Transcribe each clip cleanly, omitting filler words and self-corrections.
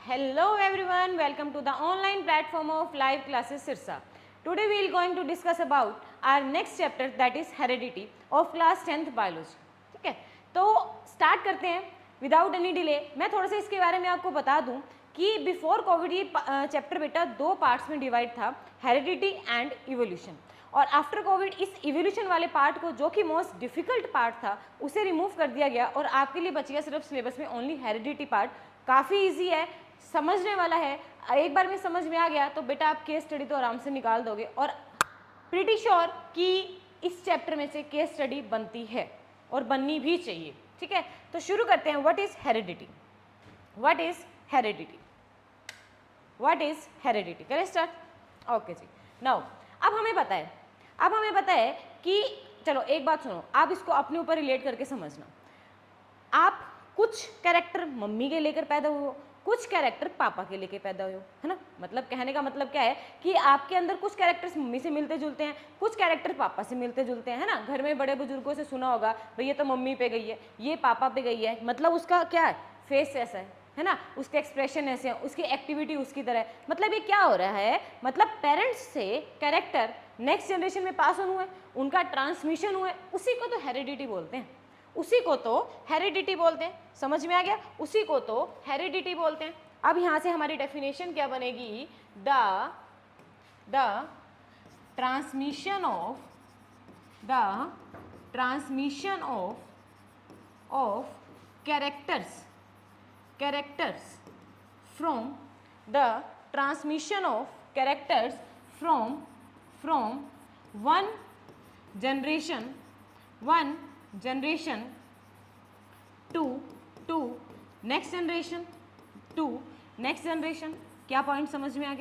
Hello everyone, welcome to the online platform of live classes Sirsa. Today we are going to discuss about our next chapter, that is heredity of class 10th biology. ठीक है, तो start करते हैं without any delay. मैं थोड़ा सा इसके बारे में आपको बता दूं कि बिफोर कोविड ये चैप्टर बेटा दो पार्ट्स में डिवाइड था, हेरिडिटी एंड इवोल्यूशन. और आफ्टर कोविड इस इवोल्यूशन वाले पार्ट को, जो कि मोस्ट डिफिकल्ट पार्ट था, उसे रिमूव कर दिया गया और आपके लिए बच गया सिर्फ सिलेबस में ओनली हेरिडिटी पार्ट. काफ़ी इजी है, समझने वाला है. एक बार में समझ में आ गया तो बेटा आप केस स्टडी तो आराम से निकाल दोगे. और प्रीटी श्योर कि इस चैप्टर में से केस स्टडी बनती है और बननी भी चाहिए. ठीक है, तो शुरू करते हैं. What is heredity? What is heredity? What is heredity? करें स्टार्ट. ओके जी. नाउ अब हमें पता है कि चलो एक बात सुनो, आप इसको अपने ऊपर रिलेट करके समझना. आप कुछ कैरेक्टर मम्मी के लेकर पैदा हुए हो, कुछ कैरेक्टर पापा के लेके पैदा हुए हो, है ना. मतलब कहने का मतलब क्या है कि आपके अंदर कुछ कैरेक्टर्स मम्मी से मिलते जुलते हैं, कुछ कैरेक्टर पापा से मिलते जुलते हैं, है ना. घर में बड़े बुजुर्गों से सुना होगा भाई ये तो मम्मी पे गई है, ये पापा पे गई है, मतलब उसका क्या है, फेस ऐसा है ना, उसके एक्सप्रेशन ऐसे हैं, उसकी एक्टिविटी उसकी तरह है. मतलब ये क्या हो रहा है, मतलब पेरेंट्स से कैरेक्टर नेक्स्ट जनरेशन में पास ऑन हुए, उनका ट्रांसमिशन हुए, उसी को तो हेरिडिटी बोलते हैं. उसी को तो हेरिडिटी बोलते हैं. समझ में आ गया? उसी को तो हेरिडिटी बोलते हैं. अब यहां से हमारी डेफिनेशन क्या बनेगी? The transmission of characters from one generation to next generation. क्या पॉइंट समझ में आ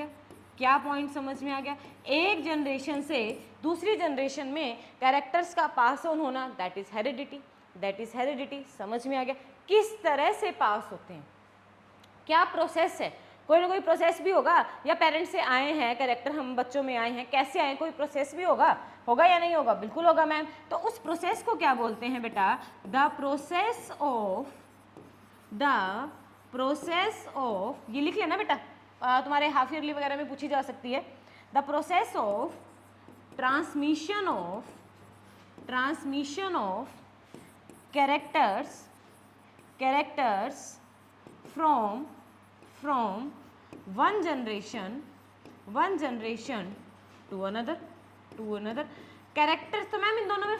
गया? एक जनरेशन से दूसरी जनरेशन में कैरेक्टर्स का पास ऑन होना, दैट इज हेरिडिटी. समझ में आ गया? किस तरह से पास होते हैं, क्या प्रोसेस है, कोई ना कोई प्रोसेस भी होगा, या पेरेंट्स से आए हैं कैरेक्टर, हम बच्चों में आए हैं, कैसे आए, कोई प्रोसेस भी होगा या नहीं होगा? बिल्कुल होगा मैम. तो उस प्रोसेस को क्या बोलते हैं बेटा? द प्रोसेस ऑफ ये लिख लेना बेटा, तुम्हारे हाफ ईयरली वगैरह में पूछी जा सकती है. The process of transmission of characters from one generation to another. Characters. तो मैम इन दोनों में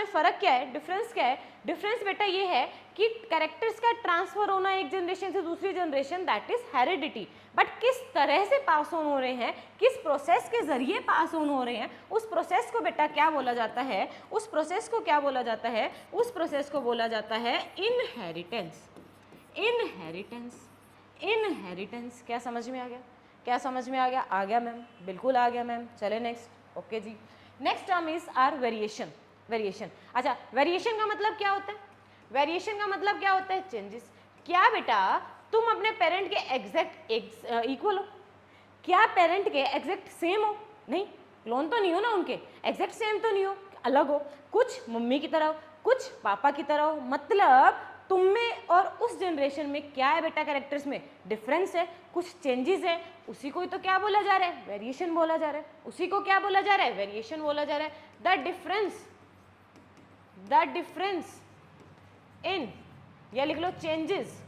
फ़र्क क्या है? डिफरेंस क्या है? डिफरेंस बेटा ये है कि कैरेक्टर्स का ट्रांसफर होना एक जनरेशन से दूसरी generation, that is heredity. But किस तरह से पास ऑन हो रहे हैं, किस प्रोसेस के जरिए पास ऑन हो रहे हैं, उस प्रोसेस को बेटा क्या बोला जाता है? उस प्रोसेस को बोला जाता है इनहेरिटेंस. क्या समझ में आ गया? आ गया मैम, बिल्कुल आ गया मैम. चले next. Okay ji. Next term is our variation. अच्छा, वेरिएशन का मतलब क्या होता है? चेंजेस. क्या बेटा तुम अपने पेरेंट के एग्जैक्ट इक्वल हो? क्या पेरेंट के एग्जैक्ट सेम हो? नहीं, क्लोन तो नहीं हो ना उनके, एग्जैक्ट सेम तो नहीं हो, अलग हो. कुछ मम्मी की तरह हो, कुछ पापा की तरह हो. मतलब तुम में और उस जनरेशन में क्या है बेटा? कैरेक्टर्स में डिफरेंस है, कुछ चेंजेस है. उसी को ही तो क्या बोला जा रहा है? वेरिएशन बोला जा रहा है. वेरिएशन बोला जा रहा है. द डिफरेंस इन, या लिख लो चेंजेस.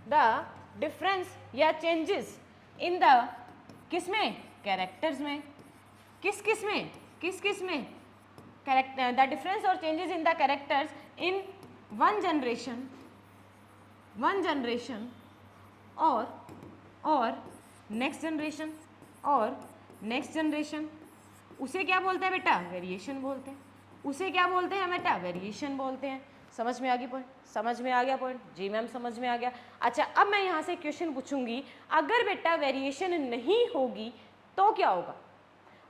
द डिफरेंस या चेंजेस इन द किस में? कैरेक्टर्स में. किस में? कैरेक्टर. द डिफरेंस और changes in the characters in one generation और next generation. उसे क्या बोलते हैं बेटा? वेरिएशन बोलते हैं. समझ में आ गया पॉइंट? जी मैम समझ में आ गया. अच्छा, अब मैं यहाँ से क्वेश्चन पूछूंगी, अगर बेटा वेरिएशन नहीं होगी तो क्या होगा?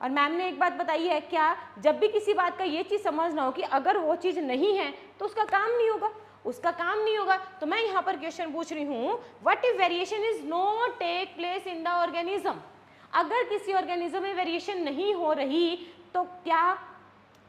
और मैम ने एक बात बताई है, क्या जब भी किसी बात का ये चीज़ समझना हो कि अगर वो चीज़ नहीं है तो उसका काम नहीं होगा. तो मैं यहाँ पर क्वेश्चन पूछ रही हूँ, what if variation is not take place in the organism? अगर किसी ऑर्गेनिज्म में वेरिएशन नहीं हो रही तो क्या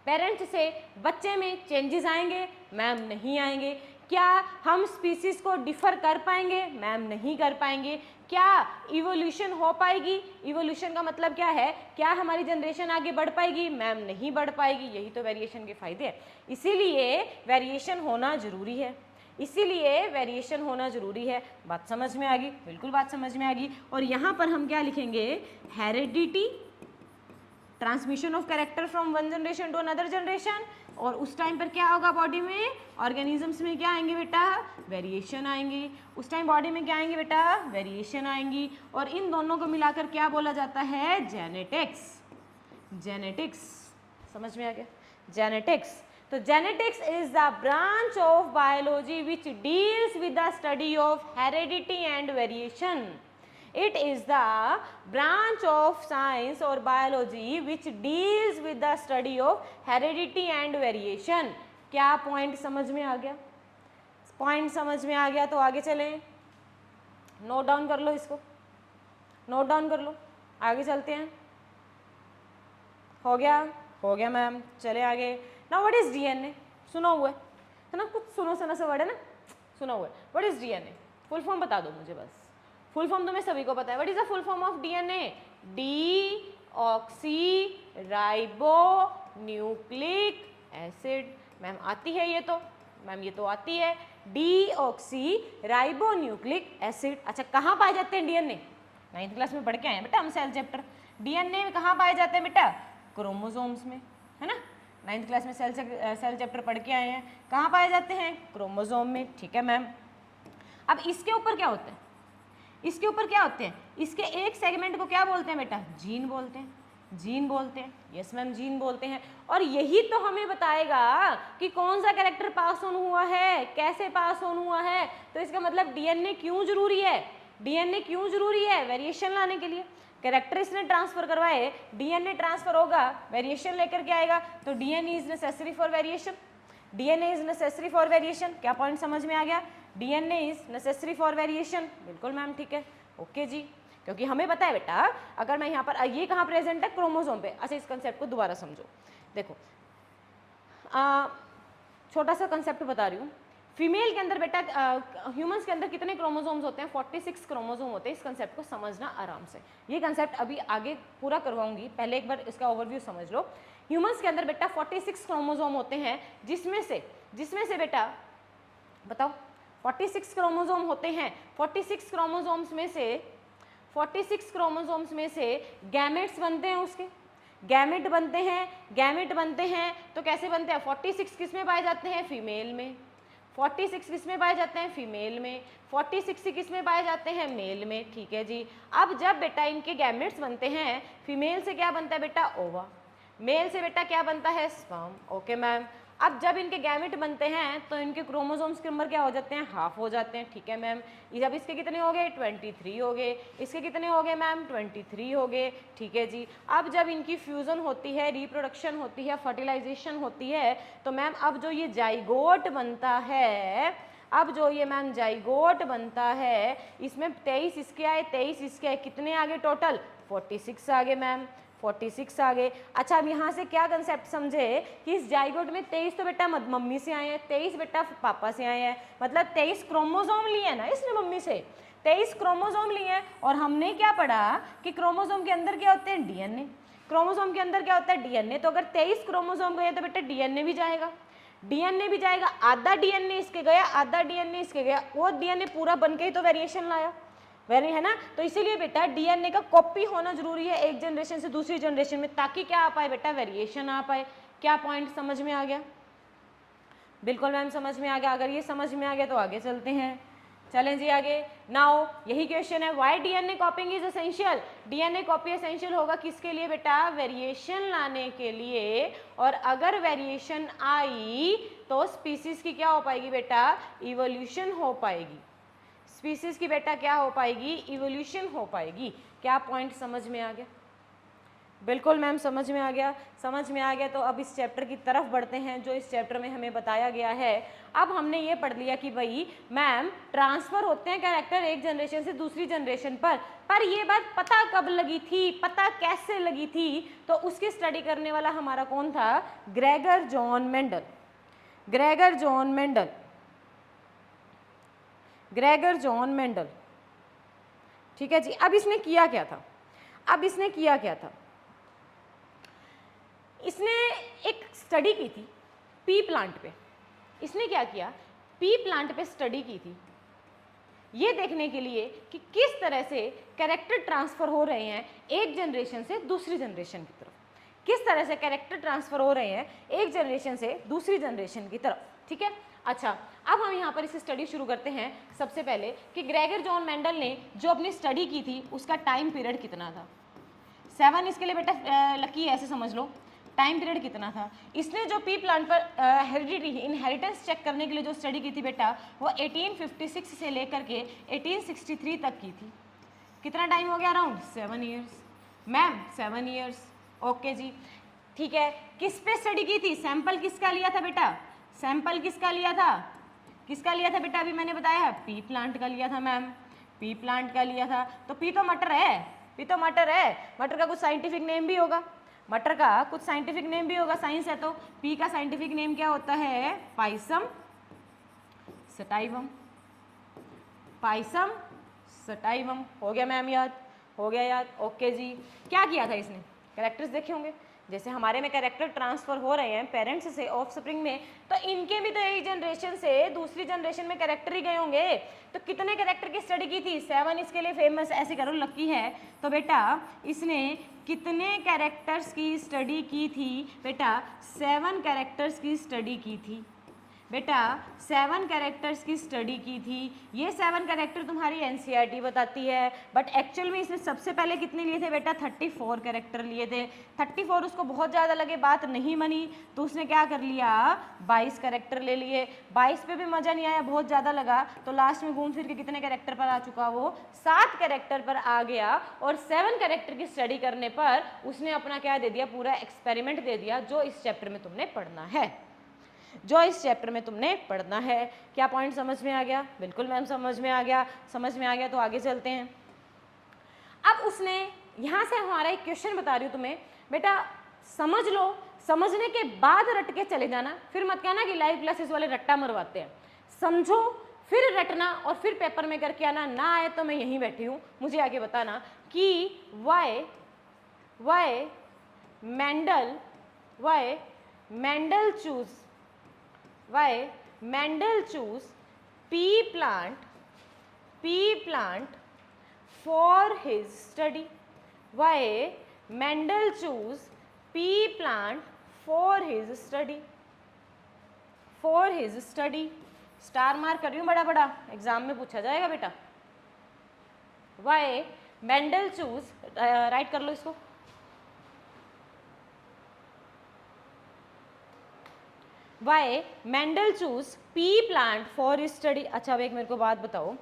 पेरेंट्स से बच्चे में चेंजेस आएंगे? मैम नहीं आएंगे. क्या हम स्पीसीज को डिफर कर पाएंगे? मैम नहीं कर पाएंगे। क्या इवोल्यूशन हो पाएगी? इवोल्यूशन का मतलब क्या है? क्या हमारी जनरेशन आगे बढ़ पाएगी? मैम नहीं बढ़ पाएगी। यही तो वेरिएशन के फायदे हैं। इसीलिए वेरिएशन होना जरूरी है, इसीलिए वेरिएशन होना जरूरी है। बात समझ में आ गई? बिल्कुल बात समझ में आ गई। और यहाँ पर हम क्या लिखेंगे? Heredity, transmission of character from one generation to another generation. और उस टाइम पर क्या होगा बॉडी में? ऑर्गेनिजम्स में क्या आएंगे बेटा? वेरिएशन आएंगे। उस टाइम बॉडी में क्या आएंगे बेटा? वेरिएशन आएंगी। और इन दोनों को मिलाकर क्या बोला जाता है? जेनेटिक्स। जेनेटिक्स समझ में आ गया? जेनेटिक्स। तो genetics is the branch of biology which deals with the study of heredity and variation. It is the branch of science or biology which deals with the study of heredity and variation. क्या point समझ में आ गया? Point समझ में आ गया तो आगे चलें। नोट डाउन कर लो, इसको नोट डाउन कर लो, आगे चलते हैं। हो गया? हो गया मैम। चले आगे। Now what is DNA? सुना हुआ है ना? कुछ सुनो सुना सा वर्ड है ना, सुना हुआ है। What is DNA? Full form बता दो मुझे बस। फुल फॉर्म तुम्हें सभी को पता है। What is the full form of DNA? D oxy ribo nucleic acid. Ma'am आती है ये तो, मैम ये तो आती है। D oxy ribo nucleic acid. अच्छा, कहाँ पाए जाते हैं डीएनए? 9th क्लास में पढ़ के आए हैं बेटा हम सेल चैप्टर। डीएनए में कहाँ पाए जाते हैं बेटा? क्रोमोसोम्स में, है ना? 9th क्लास में सेल चैप्टर पढ़ के आए हैं। कहाँ पाए जाते हैं? क्रोमोसोम में। ठीक है मैम। अब इसके ऊपर क्या होता है? इसके ऊपर क्या होते हैं? इसके एक सेगमेंट को क्या बोलते हैं बेटा? जीन बोलते हैं। जीन बोलते हैं। यस मैम, जीन बोलते हैं। और यही तो हमें बताएगा कि कौन सा कैरेक्टर पास ऑन हुआ है, कैसे पास ऑन हुआ है। तो इसका मतलब डीएनए क्यों जरूरी है? डीएनए क्यों जरूरी है? वेरिएशन लाने के लिए। कैरेक्टर इसने ट्रांसफर करवाए, डीएनए ट्रांसफर होगा, वेरिएशन लेकर के आएगा। तो DNA is necessary for variation. DNA is necessary for variation. क्या पॉइंट समझ में आ गया? DNA is necessary for variation. बिल्कुल मैम, ठीक है, ओके जी। क्योंकि हमें पता है बेटा, अगर मैं यहाँ पर ये कहाँ प्रेजेंट है? क्रोमोसोम पे। अच्छा, इस कंसेप्ट को दोबारा समझो। देखो, छोटा सा कंसेप्ट बता रही हूँ। फीमेल के अंदर बेटा, ह्यूमंस के अंदर कितने क्रोमोसोम्स होते हैं? 46 क्रोमोसोम होते हैं। इस कंसेप्ट को समझना आराम से। ये कंसेप्ट अभी आगे पूरा करवाऊंगी, पहले एक बार इसका ओवरव्यू समझ लो। ह्यूमंस के अंदर बेटा 46 क्रोमोसोम होते हैं, जिसमें से बेटा बताओ 46 क्रोमोसोम होते हैं। 46 क्रोमोसोम्स में से गैमेट्स बनते हैं। उसके गैमेट बनते हैं। तो कैसे बनते हैं? 46 किस में पाए जाते हैं? फीमेल में। 46 किस में पाए जाते हैं? फीमेल में। 46 किस में पाए जाते हैं? मेल में। ठीक है जी। अब जब बेटा इनके गैमेट्स बनते हैं, फीमेल से क्या बनता है बेटा? ओवा। मेल से बेटा क्या बनता है? स्पर्म। Okay ma'am. अब जब इनके गैमेट बनते हैं तो इनके क्रोमोसोम्स के नंबर क्या हो जाते हैं? हाफ हो जाते हैं। ठीक है मैम। जब इसके कितने हो गए? 23 हो गए। इसके कितने हो गए मैम? 23 हो गए। ठीक है जी। अब जब इनकी फ्यूजन होती है, रिप्रोडक्शन होती है, फर्टिलाइजेशन होती है, तो मैम अब जो ये जाइगोट बनता है, इसमें 23 इसके आए, 23 इसके आए, कितने आ गए टोटल? 46 आ गए मैम। 46 आ गए। अच्छा, अब यहाँ से क्या कंसेप्ट समझे कि इस जाइगोट में 23 तो बेटा मम्मी से आए हैं, 23 बेटा पापा से आए हैं। मतलब 23 क्रोमोसोम लिए हैं ना इसने मम्मी से, 23 क्रोमोसोम लिए हैं। और हमने क्या पढ़ा कि क्रोमोसोम के अंदर क्या होते हैं? डीएनए। क्रोमोसोम के अंदर क्या होता है? डीएनए। तो अगर 23 क्रोमोसोम गए तो बेटा डीएनए भी जाएगा। आधा डीएनए इसके गया, आधा डीएनए इसके गया। वो डीएनए पूरा बन के ही तो वेरिएशन लाया, है ना? तो इसीलिए बेटा डीएनए का कॉपी होना जरूरी है एक जनरेशन से दूसरी जनरेशन में, ताकि क्या आ पाए बेटा? वेरिएशन आ पाए। क्या पॉइंट समझ में आ गया? बिल्कुल मैम समझ में आ गया। अगर ये समझ में आ गया तो आगे चलते हैं। चलें जी आगे। नाउ यही क्वेश्चन है, why DNA कॉपिंग is essential? DNA copy essential होगा किसके लिए बेटा? वेरिएशन लाने के लिए। और अगर वेरिएशन आई तो स्पीसीज की क्या हो पाएगी बेटा? इवोल्यूशन हो पाएगी। स्पीसीज की बेटा क्या हो पाएगी? इवोल्यूशन हो पाएगी। क्या पॉइंट समझ में आ गया? बिल्कुल मैम समझ में आ गया। तो अब इस चैप्टर की तरफ बढ़ते हैं जो इस चैप्टर में हमें बताया गया है। अब हमने ये पढ़ लिया कि भाई मैम ट्रांसफर होते हैं कैरेक्टर एक जनरेशन से दूसरी जनरेशन पर ये बात पता कब लगी थी, पता कैसे लगी थी? तो उसकी स्टडी करने वाला हमारा कौन था? Gregor John Mendel. Gregor John Mendel. ठीक है जी। अब इसने किया क्या था, इसने एक स्टडी की थी पी प्लांट पे। इसने क्या किया, पी प्लांट पे स्टडी की थी ये देखने के लिए कि किस तरह से कैरेक्टर ट्रांसफर हो रहे हैं एक जनरेशन से दूसरी जनरेशन की तरफ, किस तरह से कैरेक्टर ट्रांसफर हो रहे हैं एक जनरेशन से दूसरी जनरेशन की तरफ। ठीक है, अच्छा अब हम यहाँ पर इसे स्टडी शुरू करते हैं। सबसे पहले कि ग्रेगर जॉन मेंडल ने जो अपनी स्टडी की थी उसका टाइम पीरियड कितना था। 7 इसके लिए बेटा लकी है, ऐसे समझ लो। टाइम पीरियड कितना था, इसने जो पी प्लांट पर हेरिडिटी इनहेरिटेंस चेक करने के लिए जो स्टडी की थी बेटा वो 1856 से लेकर के 1863 तक की थी। कितना टाइम हो गया, around 7 years. Ma'am 7 years, okay जी। ठीक है, किस पे स्टडी की थी, सैंपल किसका लिया था बेटा, सैंपल किसका लिया था, बेटा अभी मैंने बताया पी प्लांट का लिया था मैम, पी प्लांट का लिया था। तो पी तो मटर है, मटर का कुछ साइंटिफिक नेम भी होगा, साइंस है तो पी का साइंटिफिक नेम क्या होता है, पाइसम सटाइवम। हो गया मैम याद, ओके जी। क्या किया था इसने, कैरेक्टर्स देखे होंगे, जैसे हमारे में कैरेक्टर ट्रांसफर हो रहे हैं पेरेंट्स से ऑफस्प्रिंग में, तो इनके भी तो एक जनरेशन से दूसरी जनरेशन में कैरेक्टर ही गए होंगे। तो कितने कैरेक्टर की स्टडी की थी, 7 इसके लिए फेमस, ऐसे करो लकी है। तो बेटा इसने कितने कैरेक्टर्स की स्टडी की थी, बेटा 7 कैरेक्टर्स की स्टडी की थी, बेटा 7 कैरेक्टर्स की स्टडी की थी। ये 7 कैरेक्टर तुम्हारी एनसीईआरटी बताती है, बट एक्चुअल में इसने सबसे पहले कितने लिए थे बेटा, 34 कैरेक्टर लिए थे। 34 उसको बहुत ज़्यादा लगे, बात नहीं बनी, तो उसने क्या कर लिया, 22 कैरेक्टर ले लिए। 22 पे भी मज़ा नहीं आया, बहुत ज़्यादा लगा, तो लास्ट में घूम फिर के कितने कैरेक्टर पर आ चुका, वो 7 कैरेक्टर पर आ गया। और 7 कैरेक्टर की स्टडी करने पर उसने अपना क्या दे दिया, पूरा एक्सपेरिमेंट दे दिया, जो इस चैप्टर में तुमने पढ़ना है। क्या पॉइंट समझ में आ गया, बिल्कुल मैम समझ में आ गया। तो आगे चलते हैं। अब उसने यहाँ से हमारा एक क्वेश्चन बता रही हूँ तुम्हें, बेटा समझ लो, समझने के बाद रट के चले जाना, फिर मत कहना कि लाइव क्लासेस वाले रट्टा मरवाते हैं। समझो फिर रटना और फिर पेपर में करके आना, ना आए तो मैं यहीं बैठी हूँ, मुझे आगे बताना कि why Mendel choose pea plant for his study. Why Mendel choose pea plant for his study. Star mark कर रही हूँ बड़ा एग्जाम में पूछा जाएगा बेटा। Why Mendel choose, राइट कर लो इसको, Why Mendel choose pea plant for his study. अच्छा अब एक मेरे को बात बताओ,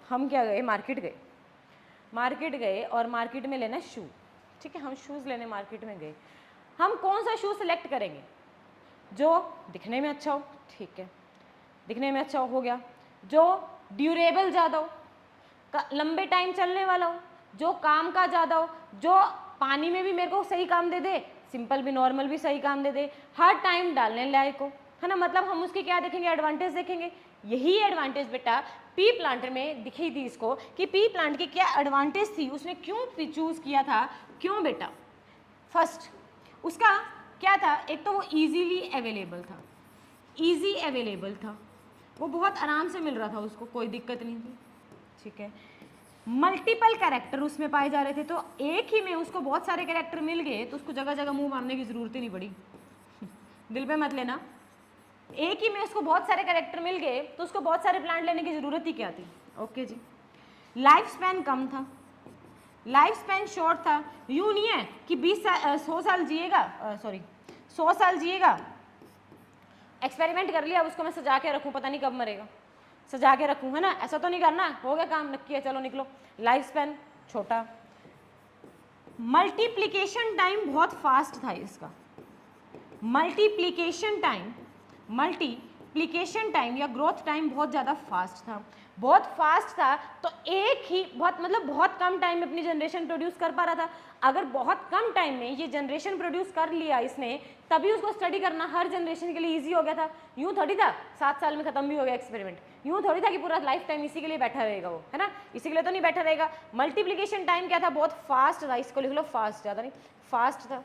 हम क्या गए, मार्केट गए और मार्केट में लेना शू, ठीक है, हम शूज़ लेने मार्केट में गए। हम कौन सा शू सेलेक्ट करेंगे, जो दिखने में अच्छा हो, ठीक है, दिखने में अच्छा हो गया, जो ड्यूरेबल ज़्यादा हो, लंबे टाइम चलने वाला हो, जो काम का ज़्यादा हो, जो पानी में भी मेरे को सही काम दे दे, सिंपल भी नॉर्मल भी सही काम दे दे, हर टाइम डालने लायक हो, है ना। मतलब हम उसके क्या देखेंगे, एडवांटेज देखेंगे। यही एडवांटेज बेटा पी प्लांट में दिखी थी इसको, कि पी प्लांट की क्या एडवांटेज थी, उसने क्यों चूज़ किया था, क्यों बेटा। फर्स्ट उसका क्या था, एक तो वो ईजीली अवेलेबल था, वो बहुत आराम से मिल रहा था उसको, कोई दिक्कत नहीं थी, ठीक है। मल्टीपल कैरेक्टर उसमें पाए जा रहे थे, तो एक ही में उसको बहुत सारे कैरेक्टर मिल गए, तो उसको जगह जगह मुंह मारने की जरूरत ही नहीं पड़ी दिल पे मत लेना। एक ही में उसको बहुत सारे कैरेक्टर मिल गए, तो उसको बहुत सारे प्लांट लेने की जरूरत ही क्या थी, ओके जी। लाइफ स्पैन कम था, लाइफ स्पैन शॉर्ट था। यूँ नहीं है कि 100 साल जिएगा, एक्सपेरिमेंट कर लिया, उसको मैं सजा के रखूँ, पता नहीं कब मरेगा, सजा के रखूँ, है ना, ऐसा तो नहीं करना, हो गया काम, नक्की है, चलो निकलो। लाइफ स्पैन छोटा। मल्टीप्लिकेशन टाइम बहुत फास्ट था इसका, मल्टीप्लिकेशन टाइम या ग्रोथ टाइम बहुत ज़्यादा फास्ट था। बहुत फास्ट था, तो एक ही बहुत कम टाइम में अपनी जनरेशन प्रोड्यूस कर पा रहा था। अगर बहुत कम टाइम में ये जनरेशन प्रोड्यूस कर लिया इसने, तभी उसको स्टडी करना हर जनरेशन के लिए ईजी हो गया था। यूँ थोड़ी था 7 साल में खत्म भी हो गया एक्सपेरिमेंट, यूँ थोड़ी था कि पूरा लाइफ टाइम इसी के लिए बैठा रहेगा वो, है ना, इसी के लिए तो नहीं बैठा रहेगा। मल्टीप्लीकेशन टाइम क्या था, बहुत फास्ट था, इसको लिख लो फास्ट, ज़्यादा नहीं फास्ट था।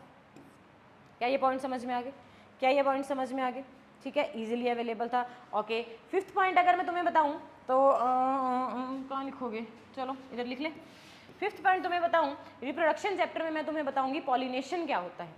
क्या ये पॉइंट समझ में आ गए? क्या ये पॉइंट समझ में आ गए? ठीक है, इजीली अवेलेबल था। ओके, फिफ्थ पॉइंट अगर मैं तुम्हें बताऊं तो कहाँ लिखोगे, चलो इधर लिख ले। फिफ्थ पॉइंट तुम्हें बताऊं, रिप्रोडक्शन चैप्टर में मैं तुम्हें बताऊंगी पॉलिनेशन क्या होता है।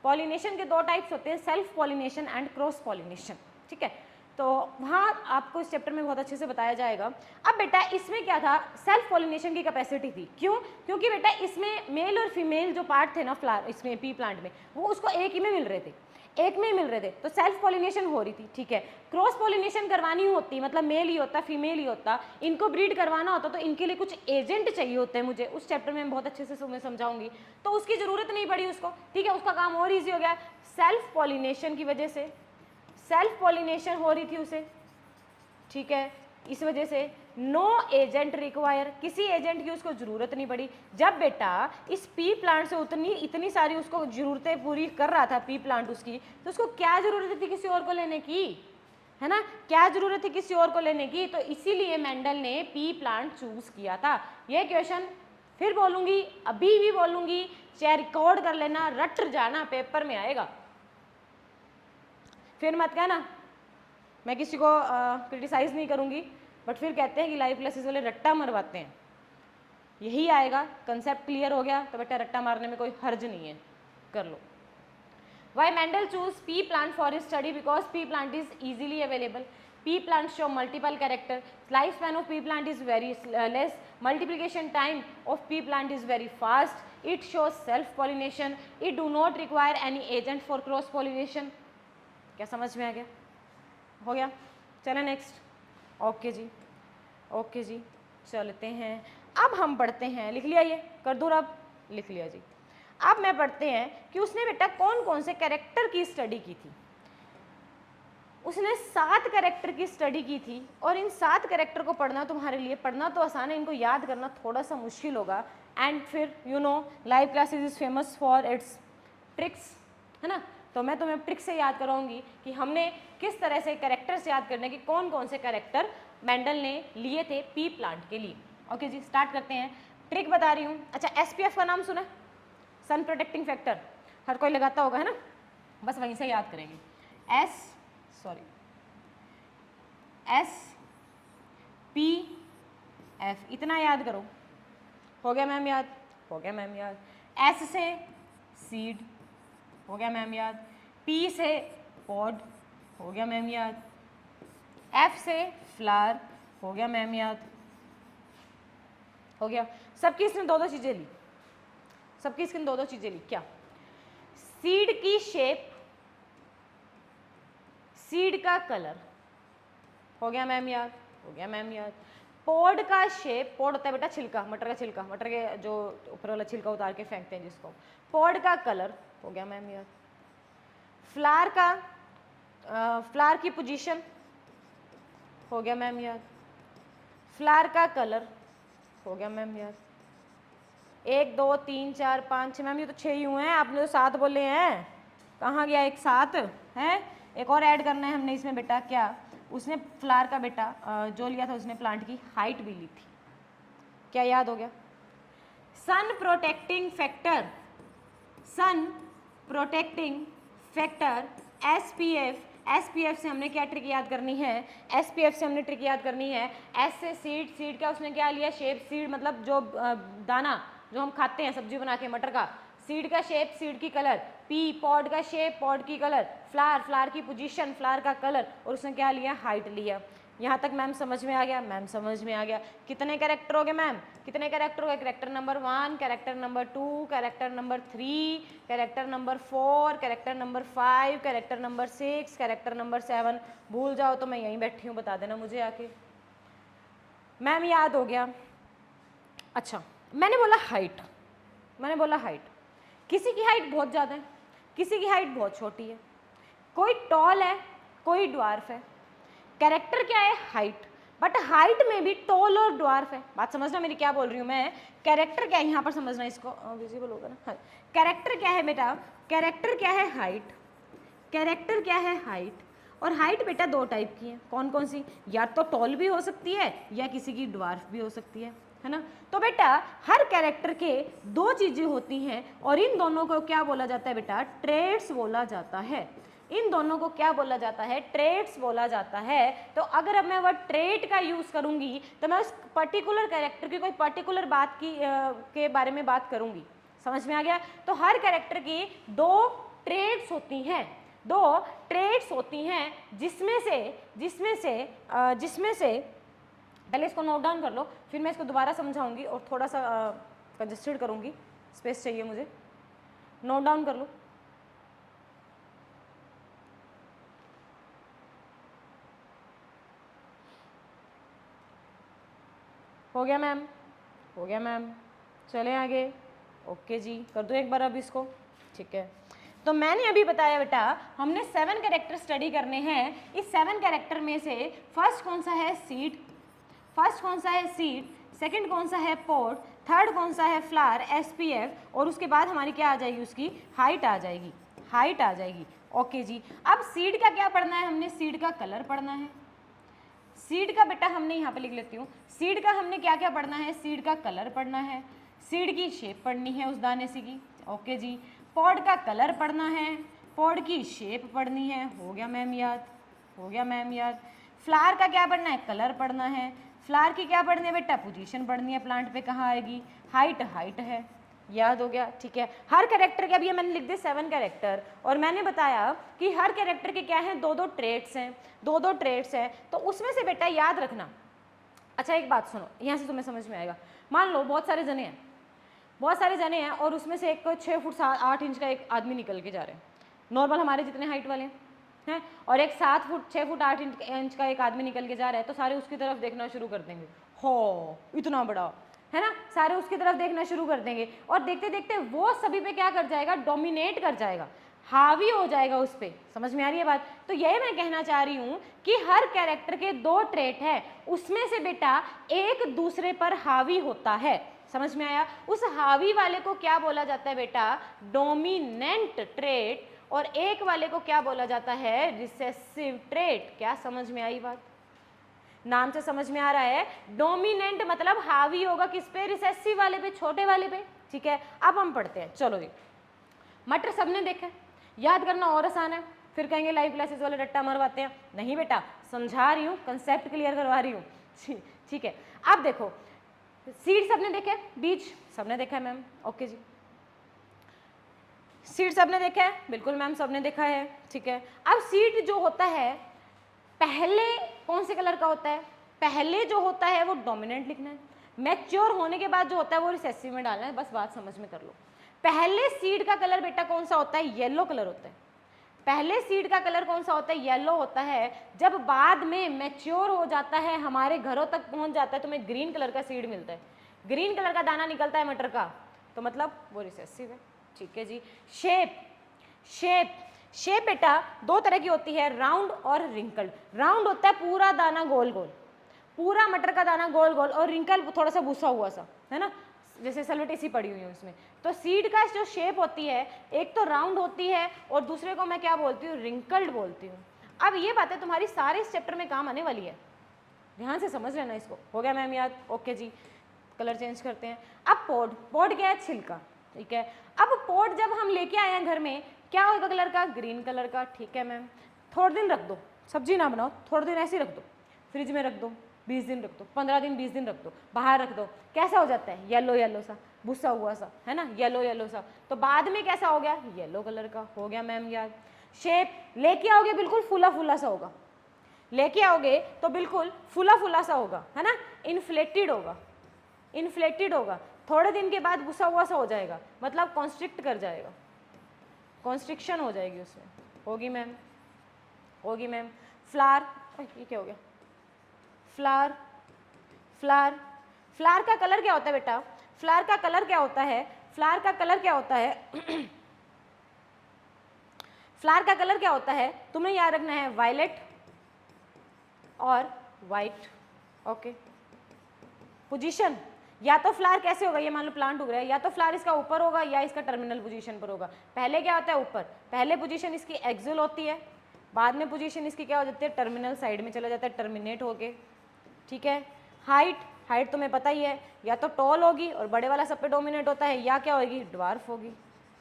पॉलिनेशन के दो टाइप्स होते हैं, self pollination and cross pollination. ठीक है, तो वहाँ आपको इस चैप्टर में बहुत अच्छे से बताया जाएगा। अब बेटा इसमें क्या था, सेल्फ पॉलिनेशन की कैपेसिटी थी। क्यों? क्योंकि बेटा इसमें मेल और फीमेल जो पार्ट थे ना फ्लावर, इसमें पी प्लांट में, वो उसको एक ही में मिल रहे थे, एक में ही मिल रहे थे, तो सेल्फ पॉलिनेशन हो रही थी। ठीक है, क्रॉस पॉलिनेशन करवानी होती, मतलब मेल ही होता फीमेल ही होता, इनको ब्रीड करवाना होता, तो इनके लिए कुछ एजेंट चाहिए होते हैं मुझे, उस चैप्टर में मैं बहुत अच्छे से तुम्हें समझाऊंगी, तो उसकी ज़रूरत नहीं पड़ी उसको। ठीक है, उसका काम और ईजी हो गया सेल्फ पॉलिनेशन की वजह से, सेल्फ पॉलिनेशन हो रही थी उसे। ठीक है, इस वजह से नो एजेंट रिक्वायर, किसी एजेंट की उसको जरूरत नहीं पड़ी। जब बेटा इस पी प्लांट से इतनी सारी उसको जरूरतें पूरी कर रहा था पी प्लांट उसकी, तो उसको क्या जरूरत थी किसी और को लेने की, है ना, क्या जरूरत थी किसी और को लेने की, तो इसीलिए मेंडल ने पी प्लांट चूज किया था। ये क्वेश्चन फिर बोलूंगी, अभी भी बोलूंगी, चाहे रिकॉर्ड कर लेना, रट जाना, पेपर में आएगा, फिर मत कहना। मैं किसी को क्रिटिसाइज़ नहीं करूँगी, बट फिर कहते हैं कि लाइव क्लासेस वाले रट्टा मरवाते हैं, यही आएगा। कंसेप्ट क्लियर हो गया तो बेटा रट्टा मारने में कोई हर्ज नहीं है, कर लो। Why Mendel chose pea plant for his study? Because pea plant is easily available. Pea plants show multiple character. Lifespan of pea plant is very less. Multiplication time of pea plant is very fast. It shows self pollination. It do not require any agent for cross pollination. क्या समझ में आ गया? हो गया? चलें next. Okay जी, okay जी, चलते हैं। अब हम पढ़ते हैं, लिख लिया ये, कर दूँ अब, लिख लिया जी। अब मैं पढ़ते हैं कि उसने बेटा कौन कौन से कैरेक्टर की स्टडी की थी। उसने 7 कैरेक्टर की स्टडी की थी, और इन 7 कैरेक्टर को पढ़ना तुम्हारे लिए, पढ़ना तो आसान है, इनको याद करना थोड़ा सा मुश्किल होगा। एंड फिर you know live classes is famous for its tricks, है ना, तो मैं तुम्हें ट्रिक से याद कराऊंगी कि हमने किस तरह से कैरेक्टर्स याद करने के, कौन कौन से कैरेक्टर मेंडल ने लिए थे पी प्लांट के लिए। ओके जी, स्टार्ट करते हैं। ट्रिक बता रही हूँ। अच्छा, SPF का नाम सुना, सन प्रोटेक्टिंग फैक्टर, हर कोई लगाता होगा, है ना, बस वहीं से याद करेंगे। SPF इतना याद करो। हो गया मैम याद? हो गया मैम याद। S से सीड, हो गया मैम याद। P से पॉड, हो गया मैम याद। F से फ्लावर, हो गया मैम याद। हो गया। सबकी इसने 2-2 चीज़ें ली, सबकी इसके 2-2 चीजें ली। क्या? सीड की शेप, सीड का कलर, हो गया मैम याद, हो गया मैम याद। पॉड का शेप, पॉड होता है बेटा छिलका, मटर का छिलका, मटर के जो ऊपर वाला छिलका उतार के फेंकते हैं जिसको, पॉड का कलर, हो गया मैम याद। फ्लावर का फ्लावर की पोजीशन, हो गया मैम याद। फ्लावर का कलर, हो गया मैम याद। 1 2 3 4 5 6 मैम, ये तो 6 ही हुए हैं, आपने तो 7 बोले हैं, कहाँ गया एक 7 है, एक और ऐड करना है हमने इसमें बेटा। क्या? उसने फ्लावर का बेटा जो लिया था उसने प्लांट की हाइट भी ली थी। क्या याद हो गया? सन प्रोटेक्टिंग फैक्टर, सन प्रोटेक्टिंग फैक्टर SPF, SPF से हमने क्या ट्रिक याद करनी है? SPF से हमने ट्रिक याद करनी है, S से सीड, सीड का उसने क्या लिया? शेप, सीड मतलब जो दाना जो हम खाते हैं सब्जी बना के मटर का, सीड का शेप, सीड की कलर। P पॉड का शेप, पॉड की कलर। फ्लावर, फ्लावर की पोजीशन, फ्लावर का कलर, और उसने क्या लिया? हाइट लिया। यहाँ तक मैम समझ में आ गया? मैम समझ में आ गया। कितने कैरेक्टर हो गए मैम? कितने कैरेक्टर हो गए? Character number 1, character number 2, character number 3, character number 4, character number 5, character number 6, character number 7। भूल जाओ तो मैं यहीं बैठी हूँ, बता देना मुझे आके। मैम याद हो गया। अच्छा, मैंने बोला हाइट, मैंने बोला हाइट, किसी की हाइट बहुत ज़्यादा है, किसी की हाइट बहुत छोटी है, कोई टॉल है, कोई ड्वार्फ है। कैरेक्टर क्या है? हाइट। बट हाइट में भी टॉल और ड्वार्फ है। बात समझना मेरी, क्या बोल रही हूँ मैं, कैरेक्टर क्या है यहाँ पर समझना, इसको विजिबल होगा ना, हाँ। कैरेक्टर क्या है बेटा, कैरेक्टर क्या है, हाइट, कैरेक्टर क्या है, हाइट। और हाइट बेटा दो टाइप की है, कौन कौन सी, या तो टॉल भी हो सकती है या किसी की ड्वार्फ भी हो सकती है ना। तो बेटा हर कैरेक्टर के दो चीजें होती हैं और इन दोनों को क्या बोला जाता है बेटा, ट्रेड्स बोला जाता है। इन दोनों को क्या बोला जाता है, ट्रेड्स बोला जाता है। तो अगर अब मैं वर्ड ट्रेड का यूज करूंगी तो मैं उस पर्टिकुलर कैरेक्टर की कोई पर्टिकुलर बात की के बारे में बात करूंगी। समझ में आ गया। तो हर कैरेक्टर की दो ट्रेड्स होती हैं, दो ट्रेड्स होती हैं जिसमें से पहले इसको नोट डाउन कर लो, फिर मैं इसको दोबारा समझाऊंगी और थोड़ा सा कंजस्टेड करूंगी, स्पेस चाहिए मुझे, नोट डाउन कर लो। हो गया मैम, हो गया मैम, चले आगे। ओके जी, कर दो एक बार अब इसको, ठीक है। तो मैंने अभी बताया बेटा हमने 7 कैरेक्टर स्टडी करने हैं। इस 7 कैरेक्टर में से फर्स्ट कौन सा है, सीड, फर्स्ट कौन सा है, सीड, सेकंड कौन सा है, पोड, थर्ड कौन सा है, फ्लावर, एसपीएफ, और उसके बाद हमारी क्या आ जाएगी, उसकी हाइट आ जाएगी, हाइट आ जाएगी। ओके जी, अब सीड का क्या पढ़ना है हमने, सीड का कलर पढ़ना है। सीड का बेटा हमने यहाँ पे लिख लेती हूँ, सीड का हमने क्या क्या पढ़ना है, सीड का कलर पढ़ना है, सीड की शेप पढ़नी है उस दाने से की। ओके जी, पॉड का कलर पढ़ना है, पॉड की शेप पढ़नी है, हो गया मैम याद, हो गया मैम याद। फ्लावर का क्या पढ़ना है, कलर पढ़ना है, फ्लावर की क्या पढ़नी है बेटा, पोजीशन पढ़नी है, प्लांट पे कहाँ आएगी, हाइट, हाइट है, याद हो गया, ठीक है। हर कैरेक्टर के अभी मैंने लिख दिए 7 कैरेक्टर, और मैंने बताया कि हर कैरेक्टर के क्या हैं, दो दो ट्रेड्स हैं, दो दो ट्रेड्स हैं। तो उसमें से बेटा याद रखना। अच्छा एक बात सुनो, यहाँ से तुम्हें समझ में आएगा। मान लो बहुत सारे जने हैं, बहुत सारे जने हैं, और उसमें से एक 6 फुट 8 इंच का एक आदमी निकल के जा रहे हैं, नॉर्मल हमारे जितने हाइट वाले हैं, और एक 7 फुट 6 फुट 8 इंच का एक आदमी निकल के जा रहा है, तो सारे उसकी तरफ देखना शुरू कर देंगे, हो इतना बड़ा है ना, सारे उसकी तरफ देखना शुरू कर देंगे, और देखते देखते वो सभी पे क्या कर जाएगा, डोमिनेट कर जाएगा, हावी हो जाएगा उस पर। समझ में आ रही है बात। तो यही मैं कहना चाह रही हूँ कि हर कैरेक्टर के दो ट्रेट है, उसमें से बेटा एक दूसरे पर हावी होता है। समझ में आया। उस हावी वाले को क्या बोला जाता है बेटा, डोमिनेंट ट्रेट, और एक वाले को क्या बोला जाता है, रिसेसिव ट्रेट। क्या समझ में आई बात, नाम से समझ में आ रहा है। डोमिनेंट मतलब हावी होगा किस पे, रिसेसिव वाले पे, छोटे वाले पे, ठीक है। अब हम पढ़ते हैं, चलो जी। मटर सबने देखा, याद करना और आसान है, फिर कहेंगे लाइव क्लासेस वाले रट्टा मरवाते हैं, नहीं बेटा समझा रही हूँ, कंसेप्ट क्लियर करवा रही हूँ, ठीक है। अब देखो सीड सबने देखे, बीज सबने देखा है मैम, ओके जी। सीड सबने देखा है, बिल्कुल मैम सबने देखा है, ठीक है। अब सीड जो होता है पहले कौन से कलर का होता है, पहले जो होता है वो डोमिनेंट लिखना है, मैच्योर होने के बाद जो होता है वो रिसेसिव में डालना है, बस बात समझ में कर लो। पहले सीड का कलर बेटा कौन सा होता है, येलो कलर होता है। पहले सीड का कलर कौन सा होता है, येलो होता है। जब बाद में मैच्योर हो जाता है, हमारे घरों तक पहुंच जाता है, तो हमें ग्रीन कलर का सीड मिलता है, ग्रीन कलर का दाना निकलता है मटर का, तो मतलब वो रिसेसिव है, ठीक है जी। शेप, शेप, शेप बेटा दो तरह की होती है, राउंड और रिंकल्ड। राउंड होता है पूरा दाना गोल गोल, पूरा मटर का दाना गोल गोल, और रिंकल थोड़ा सा भूसा हुआ सा, है ना, जैसे सलवटी सी पड़ी हुई है उसमें। तो सीड का जो शेप होती है, एक तो राउंड होती है और दूसरे को मैं क्या बोलती हूँ, रिंकल्ड बोलती हूँ। अब ये बातें तुम्हारी सारे इस चैप्टर में काम आने वाली है, ध्यान से समझ लेना इसको। हो गया मैम याद, ओके जी। कलर चेंज करते हैं। अब पोड, पोड क्या है, छिलका, ठीक है। अब पोड जब हम लेके आए हैं घर में, क्या होगा कलर का, ग्रीन कलर का, ठीक है मैम। थोड़े दिन रख दो, सब्जी ना बनाओ, थोड़े दिन ऐसे ही रख दो, फ्रिज में रख दो, 20 दिन रख दो, 15 दिन 20 दिन रख दो, बाहर रख दो, कैसा हो जाता है, येलो येलो सा, भूसा हुआ सा, है ना, येलो येलो सा। तो बाद में कैसा हो गया, येलो कलर का। हो गया मैम याद। शेप लेके आओगे बिल्कुल फूला फूला सा होगा, लेके आओगे तो बिल्कुल फूला फूला सा होगा, है ना, इन्फ्लेटेड होगा, इन्फ्लेटेड होगा। थोड़े दिन के बाद भूसा हुआ सा हो जाएगा, मतलब कॉन्स्ट्रिक्ट कर जाएगा, कॉन्स्ट्रिक्शन हो जाएगी उसमें। होगी मैम, होगी मैम। फ्लावर, ये क्या हो गया, फ्लावर, फ्लावर, फ्लावर का कलर क्या होता है बेटा, फ्लावर का कलर क्या होता है, फ्लावर का कलर क्या होता है फ्लावर का कलर क्या होता है, तुम्हें याद रखना है, वायलेट और वाइट, ओके। पोजीशन, या तो फ्लावर कैसे होगा, ये मान लो प्लांट उग रहा है, या तो फ्लावर इसका ऊपर होगा या इसका टर्मिनल पोजीशन पर होगा। पहले क्या होता है ऊपर, पहले पोजीशन इसकी एक्सियल होती है, बाद में पोजीशन इसकी क्या हो जाती है, टर्मिनल साइड में चला जाता है, टर्मिनेट होके। ठीक है। हाइट, हाइट तुम्हें पता ही है, या तो टॉल होगी और बड़े वाला सब पे डोमिनेट होता है, या क्या होगी, ड्वार्फ होगी,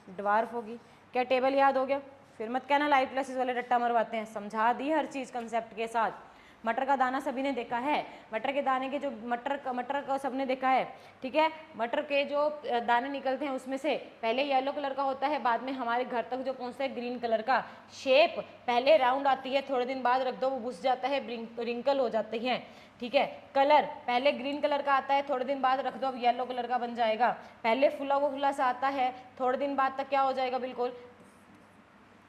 ड्वार्फ होगी। क्या टेबल याद हो गया? फिर मत कहना लाइव क्लासेस वाले रट्टा मरवाते हैं, समझा दी हर चीज़ कंसेप्ट के साथ। मटर का दाना सभी ने देखा है, मटर के दाने के जो मटर का सबने देखा है। ठीक है। मटर के जो दाने निकलते हैं उसमें से पहले येलो कलर का होता है, बाद में हमारे घर तक जो पहुंचता है ग्रीन कलर का। शेप पहले राउंड आती है, थोड़े दिन बाद रख दो वो घुस जाता है, रिंकल हो जाती हैं। ठीक है। कलर पहले ग्रीन कलर का आता है, थोड़े दिन बाद रख दो अब येलो कलर का बन जाएगा। पहले फुला फुला सा आता है, थोड़े दिन बाद तक क्या हो जाएगा, बिल्कुल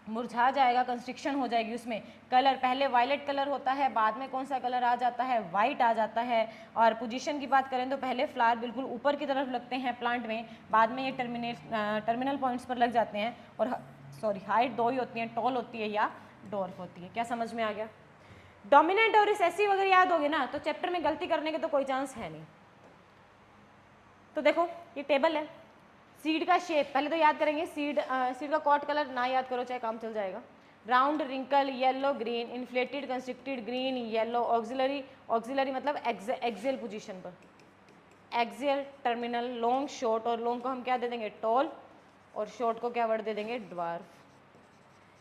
मुरझा जाएगा, कंस्ट्रिक्शन हो जाएगी उसमें। कलर पहले वायलेट कलर होता है, बाद में कौन सा कलर आ जाता है, वाइट आ जाता है। और पोजीशन की बात करें तो पहले फ्लावर बिल्कुल ऊपर की तरफ लगते हैं प्लांट में, बाद में ये टर्मिनल पॉइंट्स पर लग जाते हैं। और सॉरी, हाइट दो ही होती है, टॉल होती है या डॉर्फ होती है। क्या समझ में आ गया? डोमिनेंट और रिसेसिव अगर याद होगे ना तो चैप्टर में गलती करने के तो कोई चांस है नहीं। तो देखो ये टेबल है, सीड का शेप पहले तो याद करेंगे, सीड का कॉट कलर ना याद करो चाहे काम चल जाएगा। Round, wrinkle, yellow, green, inflated, constricted, green, yellow, axillary, axillary मतलब एक्सियल पोजीशन पर, एक्सियल, टर्मिनल, लॉन्ग, शॉर्ट, और लॉन्ग को हम क्या दे देंगे, टॉल, और शॉर्ट को क्या वर्ड दे देंगे, ड्वार्फ।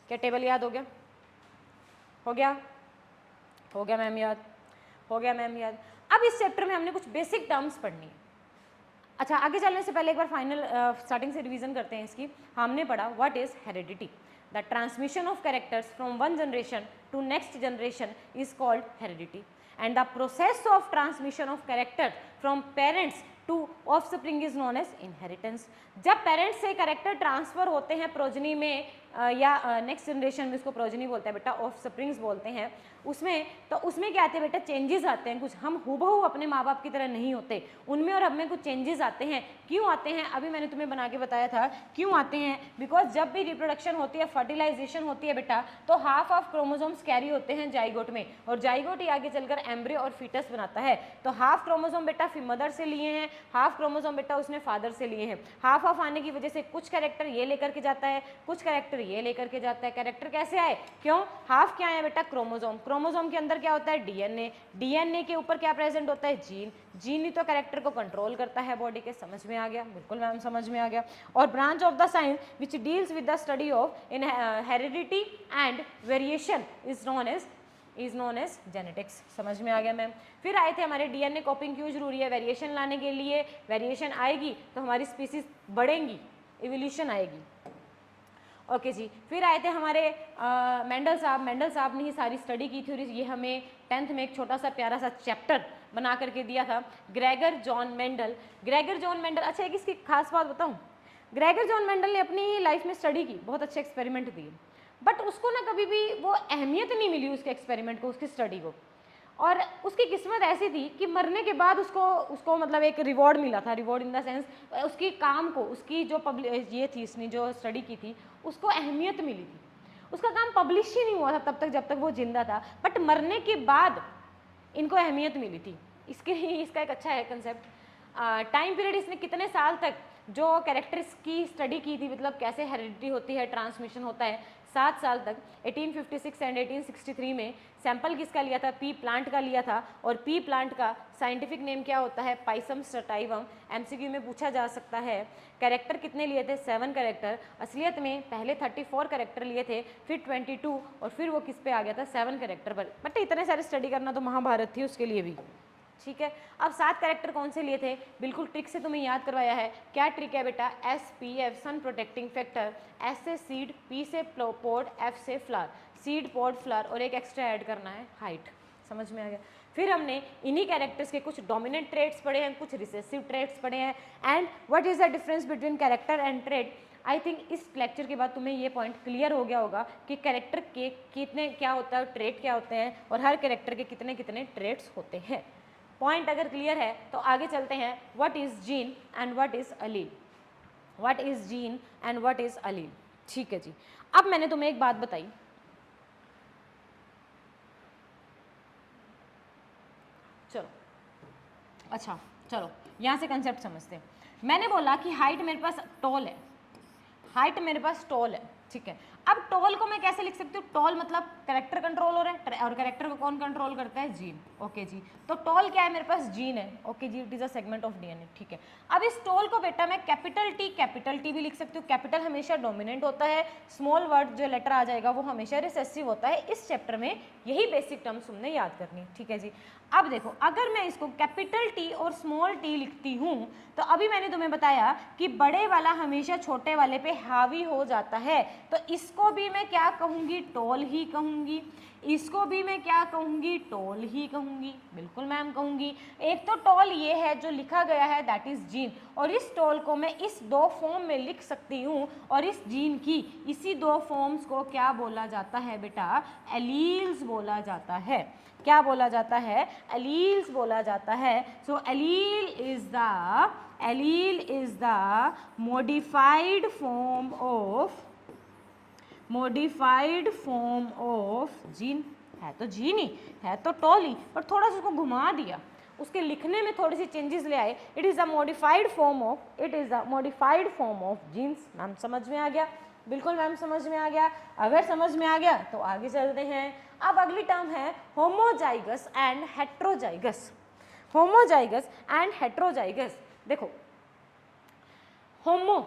क्या टेबल याद हो गया? हो गया? हो गया मैम याद? हो गया मैम याद? अब इस चैप्टर में हमने कुछ बेसिक टर्म्स पढ़नी है। अच्छा, आगे चलने से पहले एक बार फाइनल स्टार्टिंग से रिवीजन करते हैं इसकी। हमने पढ़ा what is heredity, the transmission of characters from one generation to next generation is called heredity, and the process of transmission of character from parents to offspring is known as inheritance. जब parents से character transfer होते हैं progeny में या next generation में, उसको progeny बोलते हैं बेटा, ऑफस्प्रिंग्स बोलते हैं, उसमें तो उसमें क्या आते हैं बेटा, चेंजेस आते हैं कुछ। हम हूबहू अपने माँ बाप की तरह नहीं होते, उनमें और हमें कुछ चेंजेस आते हैं। क्यों आते हैं अभी मैंने तुम्हें बना के बताया था क्यों आते हैं। बिकॉज जब भी रिप्रोडक्शन होती है, फर्टिलाइजेशन होती है बेटा, तो हाफ ऑफ क्रोमोसोम्स कैरी होते हैं जाइगोट में, और जाइगोट ही आगे चलकर एम्ब्रियो और फीटस बनाता है। तो हाफ क्रोमोसोम बेटा मदर से लिए हैं, हाफ क्रोमोसोम बेटा उसने फादर से लिए हैं। हाफ ऑफ आने की वजह से कुछ कैरेक्टर ये लेकर के जाता है, कुछ कैरेक्टर ये लेकर के जाता है। कैरेक्टर कैसे आए, क्यों, हाफ क्या है बेटा, क्रोमोसोम, क्रोमोसोम के अंदर क्या होता है, डीएनए, डीएनए के ऊपर क्या प्रेजेंट होता है, जीन, जीन ही तो कैरेक्टर को कंट्रोल करता है बॉडी के। समझ में आ गया? बिल्कुल मैम समझ में आ गया। और branch of the science which deals with the study of in heredity and variation is known as genetics. समझ में आ गया मैम? फिर आए थे हमारे डीएनए कॉपिंग क्यों जरूरी है, वेरिएशन लाने के लिए। वेरिएशन आएगी तो हमारी स्पीसीज बढ़ेंगी, इवोल्यूशन आएगी। ओके जी। फिर आए थे हमारे मेंडल साहब। मेंडल साहब ने ही सारी स्टडी की थी, और ये हमें 10th में एक छोटा सा प्यारा सा चैप्टर बना करके दिया था, Gregor John Mendel. Gregor John Mendel, अच्छा एक इसकी खास बात बताऊं, ग्रेगर जॉन मेंडल ने अपनी लाइफ में स्टडी की, बहुत अच्छे एक्सपेरिमेंट दिए, बट उसको ना कभी भी वो अहमियत नहीं मिली उसके एक्सपेरिमेंट को, उसकी स्टडी को। और उसकी किस्मत ऐसी थी कि मरने के बाद उसको मतलब एक रिवॉर्ड मिला था, रिवॉर्ड इन द सेंस उसकी काम को, उसकी जो ये थी, इसने जो स्टडी की थी उसको अहमियत मिली थी। उसका काम पब्लिश ही नहीं हुआ था तब तक जब तक वो जिंदा था, बट मरने के बाद इनको अहमियत मिली थी। इसका एक अच्छा है कंसेप्ट। टाइम पीरियड इसने कितने साल तक जो कैरेक्टर्स की स्टडी की थी, मतलब कैसे हेरिडिटी होती है, ट्रांसमिशन होता है, 7 साल तक। 1856 एंड 1863 में सैंपल किसका लिया था, पी प्लांट का लिया था। और पी प्लांट का साइंटिफिक नेम क्या होता है, पाइसम स्टाइवम। एमसीक्यू में पूछा जा सकता है। कैरेक्टर कितने लिए थे, 7 कैरेक्टर। असलियत में पहले 34 कैरेक्टर लिए थे, फिर 22, और फिर वो किस पे आ गया था, 7 कैरेक्टर पर। बट इतने सारे स्टडी करना तो महाभारत थी उसके लिए भी, ठीक है। अब 7 कैरेक्टर कौन से लिए थे, बिल्कुल ट्रिक से तुम्हें याद करवाया है। क्या ट्रिक है बेटा, SPF सन प्रोटेक्टिंग फैक्टर, S से सीड, P से पोड, F से फ्लावर, सीड, पोड, फ्लावर, और एक एक्स्ट्रा ऐड करना है हाइट। समझ में आ गया? फिर हमने इन्हीं कैरेक्टर्स के कुछ डोमिनेंट ट्रेट्स पढ़े हैं, कुछ रिसेसिव ट्रेट्स पढ़े हैं, and what is the difference between character and trait. I think इस लेक्चर के बाद तुम्हें ये पॉइंट क्लियर हो गया होगा कि कैरेक्टर के कितने क्या होता है, ट्रेट क्या होते हैं, और हर कैरेक्टर के कितने कितने ट्रेट्स होते हैं। पॉइंट अगर क्लियर है तो आगे चलते हैं। What is gene and what is allele, what is gene and what is allele. ठीक है जी। अब मैंने तुम्हें एक बात बताई, चलो अच्छा चलो यहाँ से कंसेप्ट समझते हैं। मैंने बोला कि हाइट मेरे पास टॉल है, हाइट मेरे पास टॉल है, ठीक है। अब टॉल को मैं कैसे लिख सकती हूँ? टॉल मतलब कैरेक्टर कंट्रोल हो रहा है, और कैरेक्टर को कौन कंट्रोल करता है? जीन। ओके जी, तो टॉल क्या है? मेरे पास जीन है। Okay ji, it is a segment of DNA, ठीक है। अब इस टॉल को बेटा मैं कैपिटल टी भी लिख सकती हूँ। कैपिटल हमेशा डोमिनेंट होता है, स्मॉल वर्ड जो लेटर आ जाएगा वो हमेशा रिसेसिव होता है। इस चैप्टर में यही बेसिक टर्म्स तुमने याद करनी है, ठीक है जी। अब देखो, अगर मैं इसको कैपिटल टी और स्मॉल टी लिखती हूँ तो अभी मैंने तुम्हें बताया कि बड़े वाला हमेशा छोटे वाले पे हावी हो जाता है, तो इसको भी मैं क्या कहूँगी? टॉल ही कहूँगी। इसको भी मैं क्या कहूँगी? टॉल ही कहूँगी। बिल्कुल मैम कहूँगी। एक तो टॉल ये है जो लिखा गया है, दैट इज जीन, और इस टॉल को मैं इस दो फॉर्म में लिख सकती हूँ, और इस जीन की इसी दो फॉर्म्स को क्या बोला जाता है बेटा? एलील्स बोला जाता है। क्या बोला जाता है? एलील्स बोला जाता है। So allele is the modified form of gene. है तो जीन ही, है तो टॉल ही, पर थोड़ा सा उसको घुमा दिया, उसके लिखने में थोड़ी सी चेंजेस ले आए। It is the modified form of genes. Ma'am समझ में आ गया? बिल्कुल मैम समझ में आ गया। अगर समझ में आ गया तो आगे चलते हैं। अब अगली टर्म है homozygous and heterozygous. Homozygous and heterozygous. देखो, होमो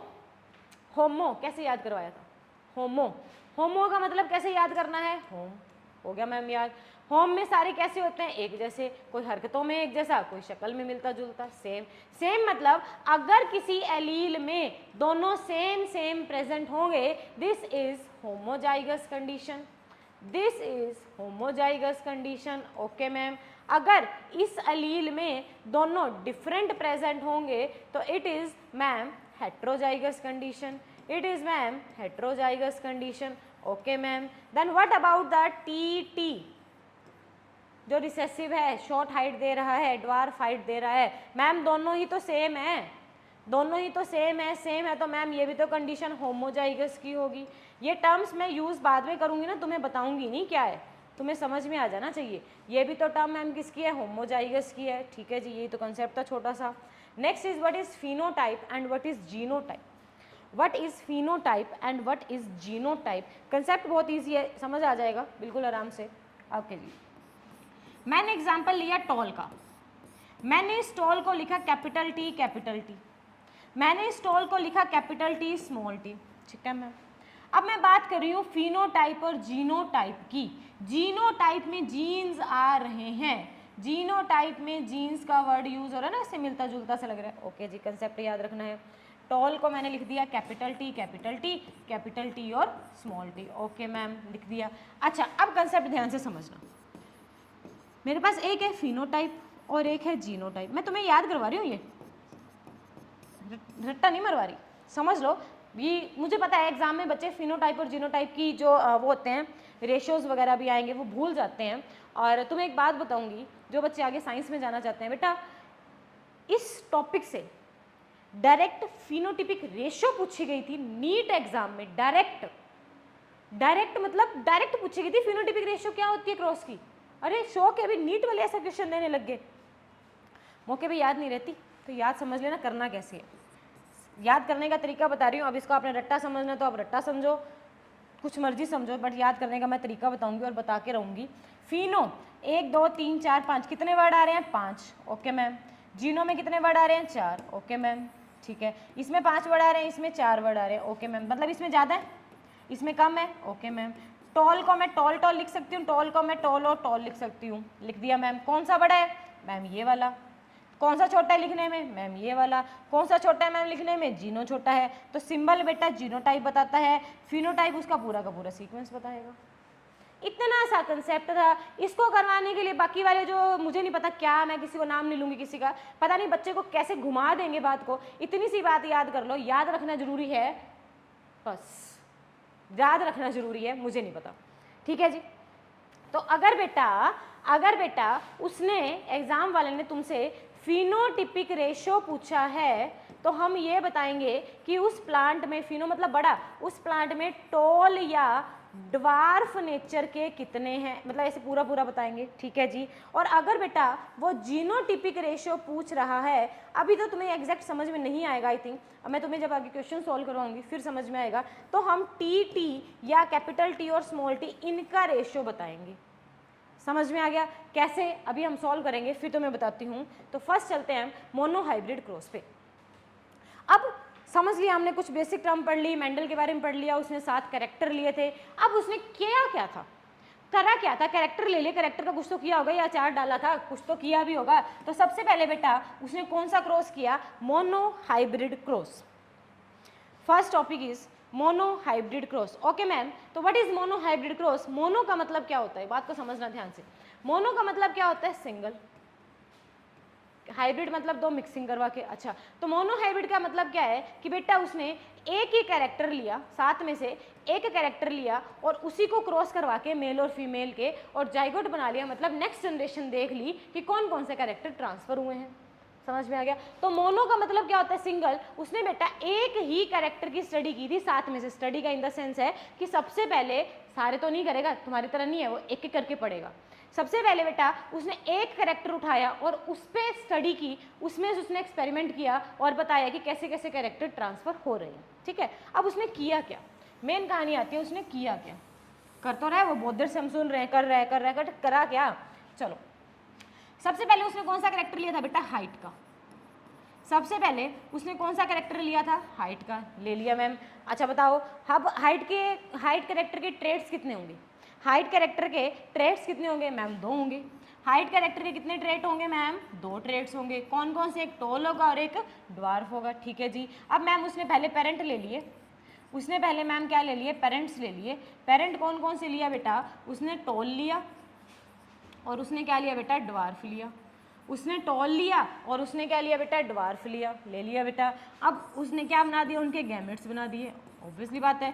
कैसे याद करवाया था? होमो का मतलब कैसे याद करना है? होम। हो गया मैम याद। होम में सारे कैसे होते हैं? एक जैसे, कोई हरकतों में एक जैसा, कोई शक्ल में मिलता जुलता। सेम मतलब अगर किसी एलील में दोनों सेम प्रेजेंट होंगे, this is homozygous condition. Okay ma'am. अगर इस एलील में दोनों डिफरेंट प्रेजेंट होंगे तो it is ma'am heterozygous condition. Okay ma'am. Then what about the T जो रिसेसिव है, शॉर्ट हाइट दे रहा है, ड्वार्फ हाइट दे रहा है। मैम दोनों ही तो सेम है तो मैम ये भी तो कंडीशन होमोजाइगस की होगी। ये टर्म्स मैं यूज बाद में करूंगी ना, तुम्हें बताऊंगी नहीं क्या है, तुम्हें समझ में आ जाना चाहिए। ये भी तो टर्म मैम किसकी है? होमोजाइगस की है, ठीक है जी। ये तो कंसेप्ट था छोटा सा। Next is what is phenotype and what is genotype. Concept बहुत ईजी है, समझ आ जाएगा बिल्कुल आराम से। ओके जी, मैंने एग्जाम्पल लिया टॉल का। मैंने इस टॉल को लिखा कैपिटल टी, मैंने इस टॉल को लिखा कैपिटल टी स्मॉल टी, ठीक है मैम। अब मैं बात कर रही हूँ फिनोटाइप और जीनोटाइप की। जीनोटाइप में जीन्स आ रहे हैं, जीनोटाइप में जीन्स का वर्ड यूज हो रहा है ना, इससे मिलता जुलता सा लग रहा है। ओके जी, कंसेप्ट याद रखना है। टॉल को मैंने लिख दिया कैपिटल टी और स्मॉल टी। ओके मैम, लिख दिया। अच्छा, अब कंसेप्ट ध्यान से समझना। मेरे पास एक है फिनोटाइप और एक है जीनोटाइप। मैं तुम्हें याद करवा रही हूँ, ये रट्टा नहीं मरवा रही, समझ लो। ये मुझे पता है एग्जाम में बच्चे फिनोटाइप और जीनोटाइप की जो वो होते हैं रेशियोज वगैरह भी आएंगे, वो भूल जाते हैं। और तुम्हें एक बात बताऊंगी, जो बच्चे आगे साइंस में जाना चाहते हैं, बेटा इस टॉपिक से डायरेक्ट फिनोटिपिक रेशियो पूछी गई थी नीट एग्जाम में। डायरेक्ट मतलब डायरेक्ट पूछी गई थी फिनोटिपिक रेशियो क्या होती है क्रॉस की। अरे शौक है, अभी नीट वाले ऐसा क्वेश्चन देने लग गए। मौके पे याद नहीं रहती तो याद समझ लेना करना कैसे है। याद करने का तरीका बता रही हूँ। अब इसको आपने रट्टा समझना तो आप रट्टा समझो, कुछ मर्जी समझो, बट याद करने का मैं तरीका बताऊंगी और बता के रहूंगी। फिनो 1 2 3 4 5 कितने वर्ड आ रहे हैं? 5। Okay ma'am. जीनो में कितने वर्ड आ रहे हैं? 4। ओके मैम, ठीक है। इसमें 5 वर्ड आ रहे हैं, इसमें 4 वर्ड आ रहे हैं। ओके मैम, मतलब इसमें ज़्यादा है, इसमें कम है। Okay ma'am. टॉल को मैं टॉल लिख सकती हूँ, टॉल को मैं टॉल और टॉल लिख सकती हूँ। लिख दिया मैम। कौन सा बड़ा है? मैम ये वाला। कौन सा छोटा है लिखने में? मैम ये वाला। कौन सा छोटा है मैम लिखने में? जीनो छोटा है। तो सिंबल बेटा जीनोटाइप बताता है, फिनोटाइप उसका पूरा का पूरा सीक्वेंस बताएगा। इतना सा कंसेप्ट था। इसको करवाने के लिए बाकी वाले जो मुझे नहीं पता क्या, मैं किसी को नाम नहीं लूंगी किसी का, पता नहीं बच्चे को कैसे घुमा देंगे बात को। इतनी सी बात याद कर लो, याद रखना जरूरी है, बस याद रखना जरूरी है, मुझे नहीं पता, ठीक है जी। तो अगर बेटा उसने एग्जाम वाले ने तुमसे फिनोटिपिक रेशियो पूछा है तो हम ये बताएंगे कि उस प्लांट में, फिनो मतलब बड़ा, उस प्लांट में टॉल या ड्वार्फ नेचर के कितने हैं, मतलब ऐसे पूरा पूरा बताएंगे, ठीक है जी। और अगर बेटा वो जीनोटिपिक रेशियो पूछ रहा है, अभी तो तुम्हें एग्जैक्ट समझ में नहीं आएगा आई थिंक, मैं तुम्हें जब आगे क्वेश्चन सॉल्व करवाऊंगी फिर समझ में आएगा, तो हम टी या कैपिटल टी और स्मॉल टी इनका रेशियो बताएंगे। समझ में आ गया कैसे, अभी हम सॉल्व करेंगे फिर तो मैं बताती हूँ। तो फर्स्ट चलते हैं मोनोहाइब्रिड क्रॉस पे। अब समझ लिया हमने, कुछ बेसिक टर्म पढ़ ली, मेंडल के बारे में पढ़ लिया, उसने 7 कैरेक्टर लिए थे। अब उसने किया क्या था, करा क्या था, कैरेक्टर ले लिए, कैरेक्टर का कुछ तो किया होगा या चार्ट डाला था, कुछ तो किया भी होगा। तो सबसे पहले बेटा उसने कौन सा क्रॉस किया, monohybrid cross. First topic is monohybrid cross. Okay ma'am, तो what is monohybrid cross? Mono का मतलब क्या होता है, बात को समझना ध्यान से। मोनो का मतलब क्या होता है, सिंगल। हाइब्रिड मतलब दो मिक्सिंग करवा के। अच्छा, तो मोनोहाइब्रिड का मतलब क्या है कि बेटा उसने एक ही कैरेक्टर लिया, 7 में से एक कैरेक्टर लिया और उसी को क्रॉस करवा के मेल और फीमेल के और जाइगोट बना लिया, मतलब नेक्स्ट जनरेशन देख ली कि कौन कौन से कैरेक्टर ट्रांसफर हुए हैं। समझ में आ गया। तो मोनो का मतलब क्या होता है, सिंगल। उसने बेटा एक ही कैरेक्टर की स्टडी की थी, 7 में से। स्टडी का इन द सेंस है कि सबसे पहले, सारे तो नहीं करेगा, तुम्हारी तरह नहीं है वो, एक एक करके पढ़ेगा। सबसे पहले बेटा उसने एक कैरेक्टर उठाया और उस पर स्टडी की, उसमें उसने एक्सपेरिमेंट किया और बताया कि कैसे कैसे कैरेक्टर ट्रांसफर हो रहे हैं, ठीक है। अब उसने किया क्या, मेन कहानी आती है, उसने किया क्या। कर तो रहा है वो, बहुत देर से हम सुन रहे हैं, कर रहा है, करा क्या। चलो, सबसे पहले उसने कौन सा कैरेक्टर लिया था बेटा, हाइट का। सबसे पहले उसने कौन सा कैरेक्टर लिया था, हाइट का ले लिया मैम। अच्छा बताओ, अब हाइट कैरेक्टर के ट्रेड्स कितने होंगे, हाइट कैरेक्टर के ट्रेड्स कितने होंगे मैम, 2 होंगे। हाइट कैरेक्टर के कितने ट्रेट होंगे मैम, 2 ट्रेड्स होंगे। कौन कौन से, एक टॉल होगा और एक ड्वार्फ होगा, ठीक है जी। अब मैम उसने पहले पेरेंट ले लिए, उसने पहले मैम क्या ले लिए, पेरेंट्स ले लिए। पेरेंट कौन कौन से लिया बेटा, उसने टॉल लिया और उसने क्या लिया बेटा, ड्वार्फ लिया। उसने टॉल लिया और उसने क्या लिया बेटा, ड्वार्फ लिया, ले लिया बेटा। अब उसने क्या बना दिया, उनके गैमेट्स बना दिए। ऑब्वियसली बात है,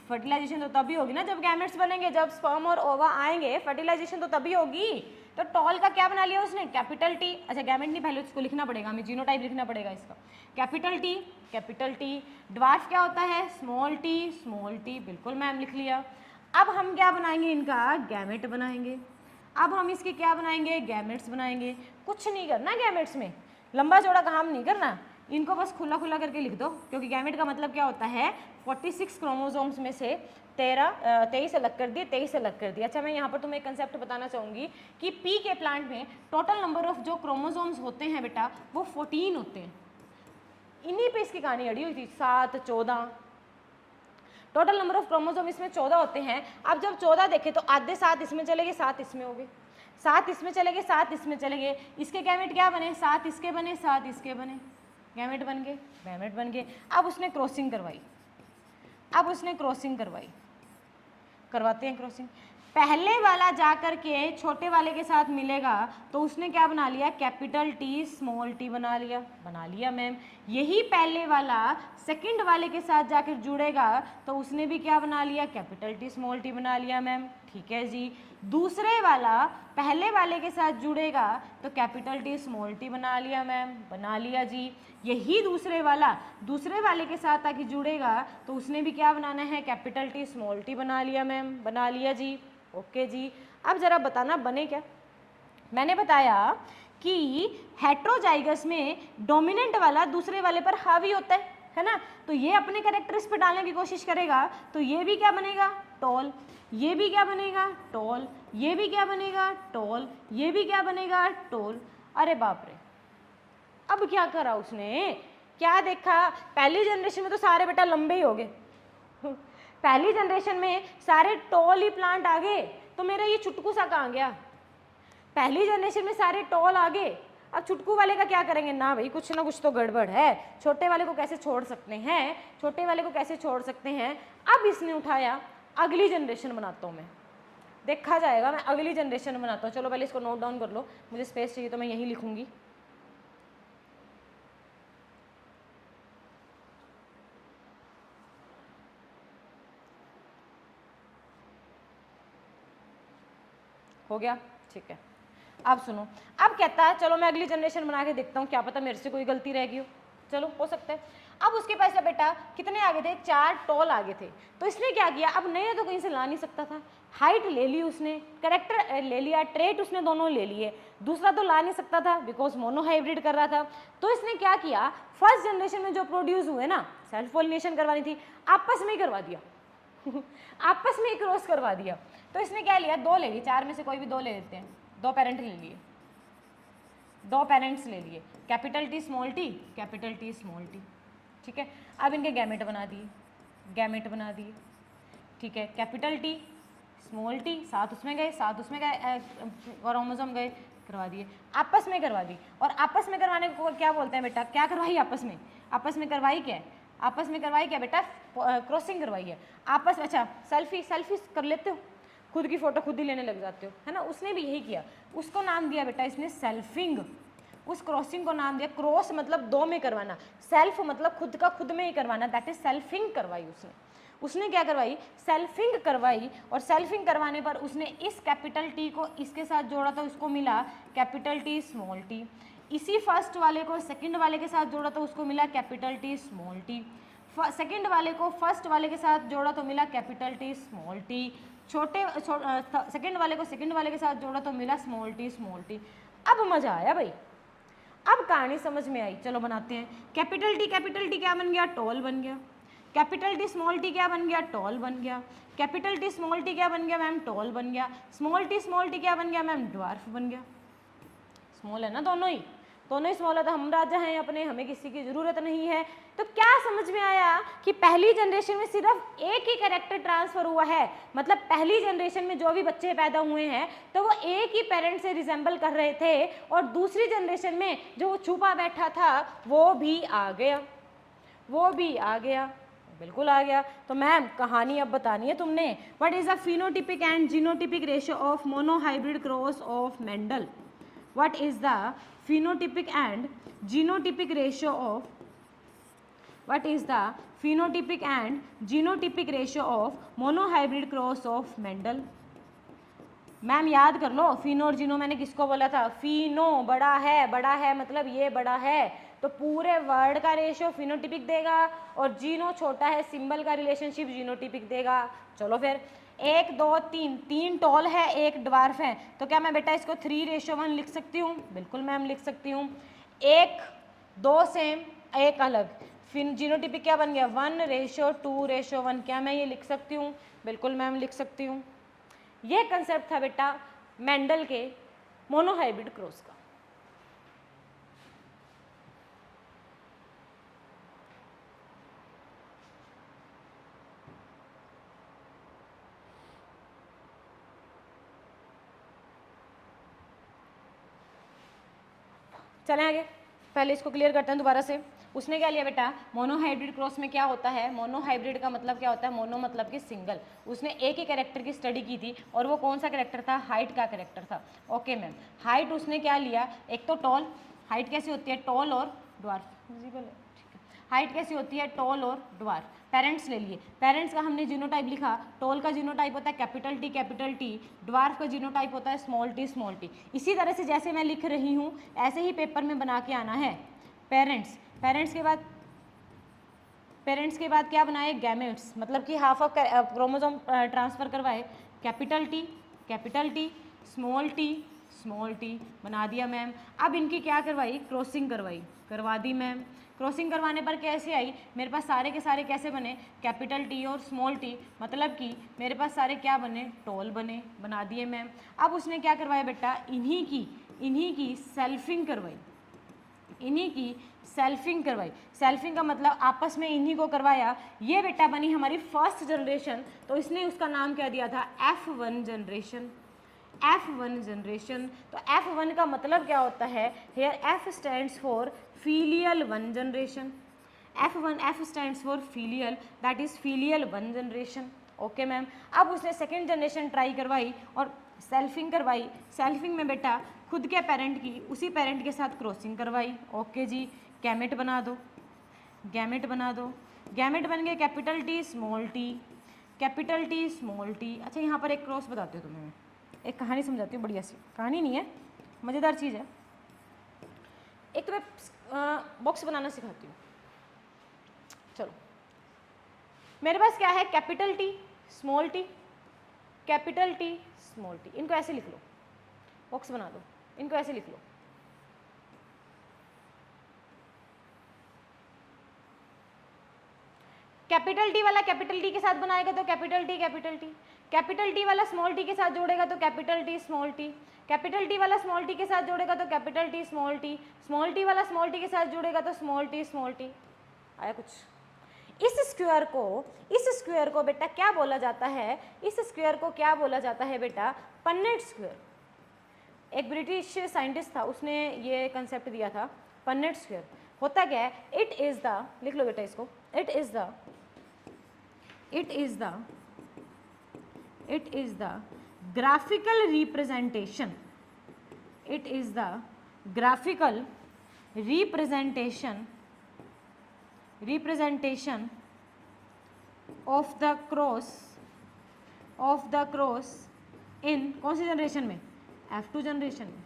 फर्टिलाइजेशन तो तभी होगी ना जब गैमेट्स बनेंगे, जब स्पर्म और ओवा आएंगे, फर्टिलाइजेशन तो तभी होगी। तो टॉल का क्या बना लिया उसने, कैपिटल टी। अच्छा, गैमेट नहीं, पहले उसको लिखना पड़ेगा, हमें जीनोटाइप लिखना पड़ेगा इसका। Capital T. ड्वार्फ क्या होता है, स्मॉल टी, बिल्कुल मैम लिख लिया। अब हम क्या बनाएंगे, इनका गैमेट बनाएंगे। अब हम इसके क्या बनाएंगे, गैमेट्स बनाएंगे। कुछ नहीं करना गैमेट्स में, लंबा चौड़ा काम नहीं करना, इनको बस खुला खुला करके लिख दो, क्योंकि गैमेट का मतलब क्या होता है, 46 क्रोमोसोम्स में से 23 अलग कर दिए, 23 अलग कर दिए। अच्छा, मैं यहाँ पर तुम्हें एक कंसेप्ट बताना चाहूँगी कि पी के प्लांट में टोटल नंबर ऑफ जो क्रोमोसोम्स होते हैं बेटा, वो 14 होते हैं। इन्हीं पे इसकी कहानी अड़ी हुई थी, 7, 14 टोटल नंबर ऑफ क्रोमोसोम इसमें 14 होते हैं। अब जब 14 देखे तो आधे 7 इसमें चले गए, 7 इसमें हो गए, 7 इसमें चले गए, 7 इसमें चले गए। इसके गैमेट क्या बने, 7 इसके बने, 7 इसके बने, गैमेट बन गए। अब उसने क्रॉसिंग करवाई, करवाते हैं क्रॉसिंग। पहले वाला जा कर के छोटे वाले के साथ मिलेगा तो उसने क्या बना लिया, कैपिटल टी स्मॉल टी बना लिया मैम। यही पहले वाला सेकंड वाले के साथ जाकर जुड़ेगा तो उसने भी क्या बना लिया, कैपिटल टी स्मॉल टी बना लिया मैम, ठीक है जी। दूसरे वाला पहले वाले के साथ जुड़ेगा तो कैपिटल टी स्मॉल टी बना लिया मैम, बना लिया जी। यही दूसरे वाले के साथ आके जुड़ेगा तो उसने भी क्या बनाना है, कैपिटल टी स्मॉल टी बना लिया मैम, बना लिया जी। ओके जी। अब जरा बताना बने क्या। मैंने बताया कि हेट्रोजाइगस में डोमिनेंट वाला दूसरे वाले पर हावी होता है ना, तो ये अपने कैरेक्टर इस पर डालने की कोशिश करेगा, तो ये भी क्या बनेगा, टॉल। ये भी क्या बनेगा, टॉल। ये भी क्या बनेगा, टॉल। ये भी क्या बनेगा, टॉल। अरे बाप रे, अब क्या करा उसने, क्या देखा, पहली जनरेशन में तो सारे बेटा लंबे ही हो गए, पहली जनरेशन में सारे टॉल ही प्लांट आ गए, तो मेरा ये चुटकू सा कहाँ गया। पहली जनरेशन में सारे टॉल आ गए, अब चुटकू वाले का क्या करेंगे, ना भाई कुछ ना कुछ तो गड़बड़ है, छोटे वाले को कैसे छोड़ सकते हैं। अब इसने उठाया, अगली जनरेशन बनाता हूँ मैं, देखा जाएगा, मैं अगली जनरेशन बनाता हूँ। चलो पहले इसको नोट डाउन कर लो, मुझे स्पेस चाहिए तो मैं यहीं लिखूंगी। हो गया, ठीक है। अब सुनो, अब कहता है चलो मैं अगली जनरेशन बना के देखता हूँ, क्या पता मेरे से कोई गलती रह गई हो, चलो हो सकता है। अब उसके पास जब बेटा कितने आगे थे, 4 टॉल आगे थे, तो इसने क्या किया, अब नया तो कहीं से ला नहीं सकता था, हाइट ले ली उसने, करेक्टर ले लिया, ट्रेट उसने दोनों ले लिए, दूसरा तो ला नहीं सकता था बिकॉज मोनोहाइब्रिड कर रहा था। तो इसने क्या किया, फर्स्ट जनरेशन में जो प्रोड्यूस हुए ना, सेल्फ पॉलिनेशन करवानी थी, आपस में ही करवा दिया आपस में ही क्रॉस करवा दिया। तो इसने क्या लिया, 2 ले लिए, 4 में से कोई भी 2 ले लेते हैं, 2 पेरेंट ले लिए, 2 पेरेंट्स ले लिए, capital T small T, capital T small T, ठीक है। अब इनके गैमेट बना दिए, गैमेट बना दिए, ठीक है, कैपिटल टी स्मॉल टी, साथ उसमें गए, साथ उसमें गए, क्रोमोसोम गए, करवा दिए, आपस में करवा दी। और आपस में करवाने को क्या बोलते हैं बेटा, क्या करवाई आपस में, आपस में करवाई क्या है, आपस में करवाई क्या बेटा, क्रॉसिंग करवाई है आपस में। अच्छा, सेल्फी सेल्फी कर लेते हो, खुद की फोटो खुद ही लेने लग जाते हो, है ना, उसने भी यही किया, उसको नाम दिया बेटा इसने सेल्फिंग, उस क्रॉसिंग को नाम दिया, क्रॉस मतलब 2 में करवाना, सेल्फ मतलब खुद का खुद में ही करवाना, दैट इज सेल्फिंग करवाई उसने। उसने क्या करवाई, सेल्फिंग करवाई, और सेल्फिंग करवाने पर उसने इस कैपिटल टी को इसके साथ जोड़ा तो उसको मिला कैपिटल टी स्मॉल टी, इसी फर्स्ट वाले को सेकंड वाले के साथ जोड़ा तो उसको मिला capital T small T, second वाले को फर्स्ट वाले के साथ जोड़ा तो मिला capital T small T, second वाले को सेकंड वाले के साथ जोड़ा तो मिला स्मॉल टी स्मॉल टी। अब मजा आया भाई, अब कहानी समझ में आई, चलो बनाते हैं। कैपिटल टी क्या बन गया, टॉल बन गया, कैपिटल टी स्मॉल टी क्या बन गया, टॉल बन गया, कैपिटल टी स्मॉल टी क्या बन गया मैम, टॉल बन गया, स्मॉल टी क्या बन गया मैम, ड्वार्फ बन गया। स्मॉल है ना दोनों ही स्मॉल है, तो हम राजा हैं अपने, हमें किसी की जरूरत नहीं है। तो क्या समझ में आया कि पहली जनरेशन में सिर्फ एक ही कैरेक्टर ट्रांसफर हुआ है, मतलब पहली जनरेशन में जो भी बच्चे पैदा हुए हैं तो वो एक ही पेरेंट से रिजेंबल कर रहे थे, और दूसरी जनरेशन में जो वो छुपा बैठा था वो भी आ गया, वो भी आ गया, बिल्कुल आ गया। तो मैम कहानी अब बतानी है तुमने, what is the phenotypic and genotypic ratio of monohybrid cross of Mendel, what is the phenotypic and genotypic ratio of, what is the phenotypic and genotypic ratio of monohybrid cross of Mendel। Ma'am याद कर लो, फिनो और जीनो मैंने किसको बोला था, फिनो बड़ा है मतलब ये बड़ा है, तो पूरे वर्ड का रेशियो फिनोटिपिक देगा, और जीनो छोटा है, सिंबल का रिलेशनशिप जीनोटिपिक देगा। चलो फिर 1 2 3, 3 टॉल है, 1 ड्वार्फ है, तो क्या मैं बेटा इसको 3:1 लिख सकती हूँ, बिल्कुल मैम लिख सकती हूँ। 1 2 सेम 1 अलग, फिर जीनोटिपिक क्या बन गया 1:2:1, क्या मैं ये लिख सकती हूँ, बिल्कुल मैम लिख सकती हूँ। ये कंसेप्ट था बेटा मेंडल के मोनोहाइब्रिड क्रॉस का। चलें आगे, पहले इसको क्लियर करते हैं दोबारा से। उसने क्या लिया बेटा, मोनोहाइब्रिड क्रॉस में क्या होता है, मोनोहाइब्रिड का मतलब क्या होता है, मोनो मतलब कि सिंगल, उसने एक ही कैरेक्टर की स्टडी की थी, और वो कौन सा कैरेक्टर था, हाइट का कैरेक्टर था। ओके मैम, हाइट उसने क्या लिया, एक तो टॉल, हाइट कैसी होती है, टॉल और ड्वार्फ, विजिबल है, ठीक है, हाइट कैसी होती है, टॉल और ड्वार्फ। पेरेंट्स ले लिए, पेरेंट्स का हमने जीनोटाइप लिखा, टॉल का जीनोटाइप होता है कैपिटल टी, ड्वार्फ का जीनोटाइप होता है स्मॉल टी। इसी तरह से जैसे मैं लिख रही हूँ ऐसे ही पेपर में बना के आना है। पेरेंट्स के बाद क्या बनाए, गैमेट्स, मतलब कि हाफ ऑफ क्रोमोसोम ट्रांसफर करवाए, कैपिटल टी स्मॉल टी बना दिया मैम। अब इनकी क्या करवाई, क्रॉसिंग करवा दी मैम। क्रॉसिंग करवाने पर कैसे आई, मेरे पास सारे के सारे कैसे बने, कैपिटल टी और स्मॉल टी, मतलब कि मेरे पास सारे क्या बने, टॉल बने, बना दिए मैम। अब उसने क्या करवाया बेटा, इन्हीं की सेल्फिंग करवाई, सेल्फिंग का मतलब आपस में इन्हीं को करवाया। ये बेटा बनी हमारी फर्स्ट जनरेशन, तो इसने उसका नाम क्या दिया था, F1 जनरेशन। तो F1 का मतलब क्या होता है, here F stands for filial 1 generation, F stands for filial, that is filial 1 generation. Okay ma'am, अब उसने सेकेंड जनरेशन ट्राई करवाई और सेल्फिंग करवाई। सेल्फिंग में बेटा खुद के पेरेंट की उसी पेरेंट के साथ क्रॉसिंग करवाई। ओके जी, गैमेट बना दो, गैमेट बन गए कैपिटल टी स्मॉल टी। अच्छा यहाँ पर एक क्रॉस बताती हूँ तुम्हें, मैं एक कहानी समझाती हूँ, बढ़िया सी कहानी नहीं है, मज़ेदार चीज़ है। एक तो मैं बॉक्स बनाना सिखाती हूँ, चलो मेरे पास क्या है, capital T small T, capital T small T, इनको ऐसे लिख लो, बॉक्स बना दो, इनको ऐसे लिख लो। कैपिटल टी वाला कैपिटल टी के साथ बनाएगा तो कैपिटल टी, कैपिटल टी वाला स्मॉल टी के साथ जोड़ेगा तो capital T small T, capital T वाला स्मॉल टी के साथ जोड़ेगा तो capital T small T, small T वाला स्मॉल टी के साथ जोड़ेगा तो स्मॉल टी। आया कुछ? इस स्क्वायर को बेटा क्या बोला जाता है, इस स्क्वायर को क्या बोला जाता है बेटा, पन्नेट स्क्वायर। एक ब्रिटिश साइंटिस्ट था, उसने ये कंसेप्ट दिया था, पन्नेट स्क्वायर। होता क्या है, इट इज द, लिख लो बेटा इसको, it is the graphical representation, it is the graphical representation of the cross in कौन सी जनरेशन में, F2 जनरेशन में,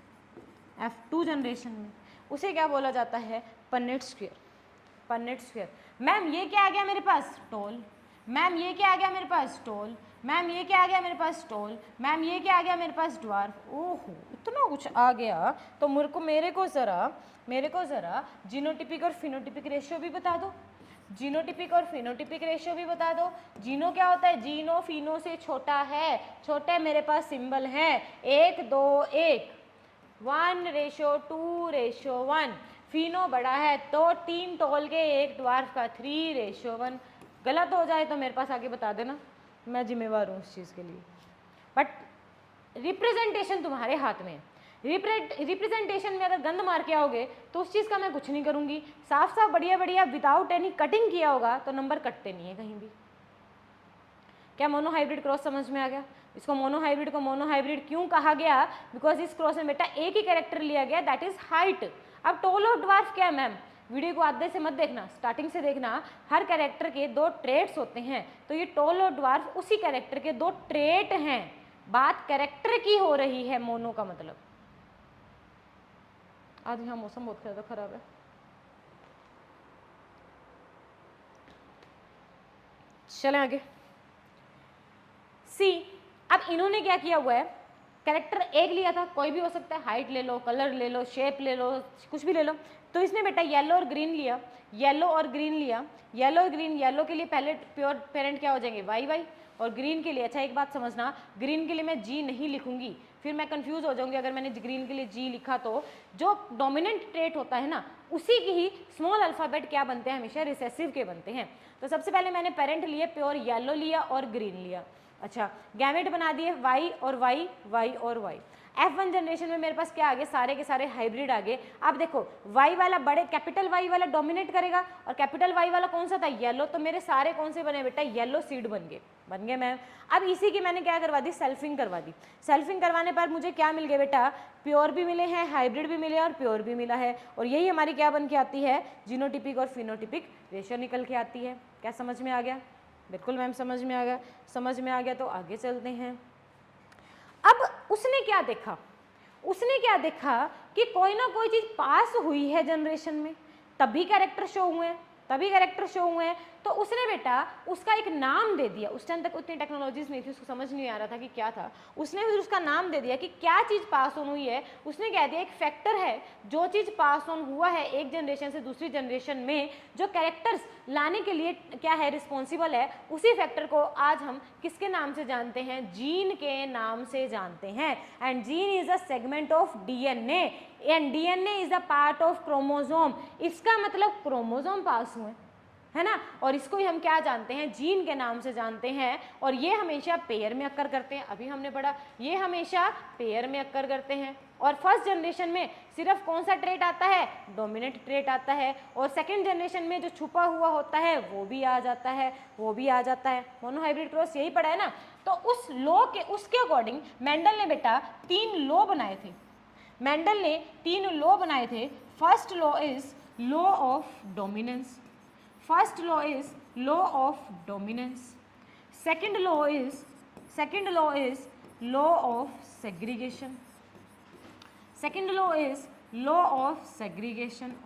F2 जनरेशन में। उसे क्या बोला जाता है, Punnett square, Punnett square. Ma'am ये क्या आ गया मेरे पास, टोल। मैम ये क्या आ गया मेरे पास, टोल। मैम ये क्या आ गया मेरे पास, टोल। मैम ये क्या आ गया मेरे पास, ड्वार्फ। ओहो इतना कुछ आ गया, तो मेरे को ज़रा जीनोटिपिक और फिनोटिपिक रेशियो भी बता दो, जीनोटिपिक और फिनोटिपिक रेशियो भी बता दो। जीनो क्या होता है, जीनो फिनो से छोटा है, छोटे मेरे पास सिंबल है 1 2 1, 1:2:1। फिनो बड़ा है तो 3 टोल के 1 ड्वार्फ का 3:1। गलत हो जाए तो मेरे पास आगे बता देना, मैं जिम्मेवार हूँ उस चीज़ के लिए। बट रिप्रेजेंटेशन तुम्हारे हाथ में है। रिप्रेजेंटेशन में अगर गंद मार के आओगे तो उस चीज़ का मैं कुछ नहीं करूँगी। साफ साफ बढ़िया बढ़िया विदाउट एनी कटिंग किया होगा तो नंबर कटते नहीं है कहीं भी। क्या मोनोहाइब्रिड क्रॉस समझ में आ गया? इसको मोनोहाइब्रिड क्यों कहा गया? बिकॉज इस क्रॉस में बेटा एक ही कैरेक्टर लिया गया, दैट इज हाइट। अब टोल और ड्वार्फ क्या है मैम? वीडियो को आधे से मत देखना, स्टार्टिंग से देखना। हर कैरेक्टर के 2 ट्रेट्स होते हैं, तो ये टोल और ड्वार्फ उसी कैरेक्टर के 2 ट्रेट हैं। बात कैरेक्टर की हो रही है, मोनो का मतलब। आज यहाँ मौसम बहुत ज़्यादा खराब है। चलें आगे। सी, अब इन्होंने क्या किया हुआ है, कैरेक्टर एक लिया था, कोई भी हो सकता है, हाइट ले लो, कलर ले लो, शेप ले लो, कुछ भी ले लो। तो इसने बेटा येलो और ग्रीन लिया, येलो और ग्रीन लिया, येलो और ग्रीन। येलो के लिए पहले प्योर पेरेंट क्या हो जाएंगे, वाई वाई। और ग्रीन के लिए, अच्छा एक बात समझना, ग्रीन के लिए मैं जी नहीं लिखूंगी, फिर मैं कंफ्यूज हो जाऊंगी अगर मैंने ग्रीन के लिए जी लिखा तो। जो डोमिनेंट ट्रेट होता है ना, उसी की ही स्मॉल अल्फ़ाबेट क्या बनते हैं, हमेशा रिसेसिव के बनते हैं। तो सबसे पहले मैंने पेरेंट लिए, प्योर येलो लिया और ग्रीन लिया। अच्छा, गैमेट बना दिए वाई और वाई, वाई और वाई। F1 जनरेशन में मेरे पास क्या आ गए, सारे के सारे हाइब्रिड आ गए। अब देखो वाई वाला, बड़े कैपिटल वाई वाला डोमिनेट करेगा, और कैपिटल वाई वाला कौन सा था, येलो। तो मेरे सारे कौन से बने बेटा, येलो सीड बन गए मैम। अब इसी की मैंने क्या करवा दी, सेल्फिंग करवा दी। सेल्फिंग करवाने पर मुझे क्या मिल गया बेटा, प्योर भी मिले हैं, हाइब्रिड भी मिले और प्योर भी मिला है। और यही हमारी क्या बन के आती है, जीनोटिपिक और फिनोटिपिक रेशियो निकल के आती है। क्या समझ में आ गया? बिल्कुल मैम समझ में आ गया। समझ में आ गया तो आगे चलते हैं। अब उसने क्या देखा कि कोई ना कोई चीज़ पास हुई है जनरेशन में, तभी कैरेक्टर शो हुए हैं। तो उसने बेटा उसका एक नाम दे दिया। उस टाइम तक उतनी टेक्नोलॉजीज नहीं थी, उसको समझ नहीं आ रहा था कि क्या था। उसने फिर उसका नाम दे दिया कि क्या चीज़ पास ऑन हुई है। उसने कह दिया एक फैक्टर है, जो चीज़ पास ऑन हुआ है एक जनरेशन से दूसरी जनरेशन में, जो कैरेक्टर्स लाने के लिए क्या है, रिस्पॉन्सिबल है, उसी फैक्टर को आज हम किसके नाम से जानते हैं, जीन के नाम से जानते हैं। And gene is a segment of DNA and DNA is a part of chromosome. इसका मतलब क्रोमोसोम पास हुए, है ना। और इसको ही हम क्या जानते हैं, जीन के नाम से जानते हैं। और ये हमेशा पेयर में अक्कर करते हैं, अभी हमने पढ़ा, ये हमेशा पेयर में अक्कर करते हैं। और फर्स्ट जनरेशन में सिर्फ कौन सा ट्रेट आता है, डोमिनेंट ट्रेट आता है। और सेकंड जनरेशन में जो छुपा हुआ होता है वो भी आ जाता है, मोनोहाइब्रिड क्रॉस यही पढ़ा है ना। तो उस लॉ के, उसके अकॉर्डिंग मेंडल ने बेटा 3 लॉ बनाए थे। First law is law of dominance. Second law is law of segregation.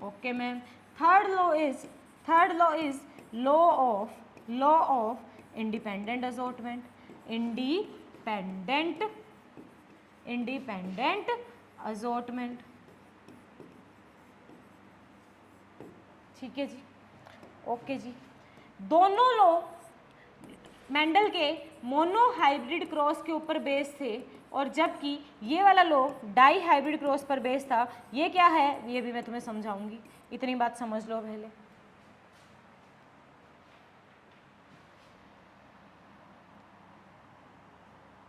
Okay ma'am. Third law is law of independent assortment, independent assortment. ठीक है जी, ओके जी। दोनों लॉ मेंडल के मोनो हाइब्रिड क्रॉस के ऊपर बेस थे, और जबकि ये वाला लॉ डाई हाइब्रिड क्रॉस पर बेस था। ये क्या है ये भी मैं तुम्हें समझाऊंगी, इतनी बात समझ लो पहले।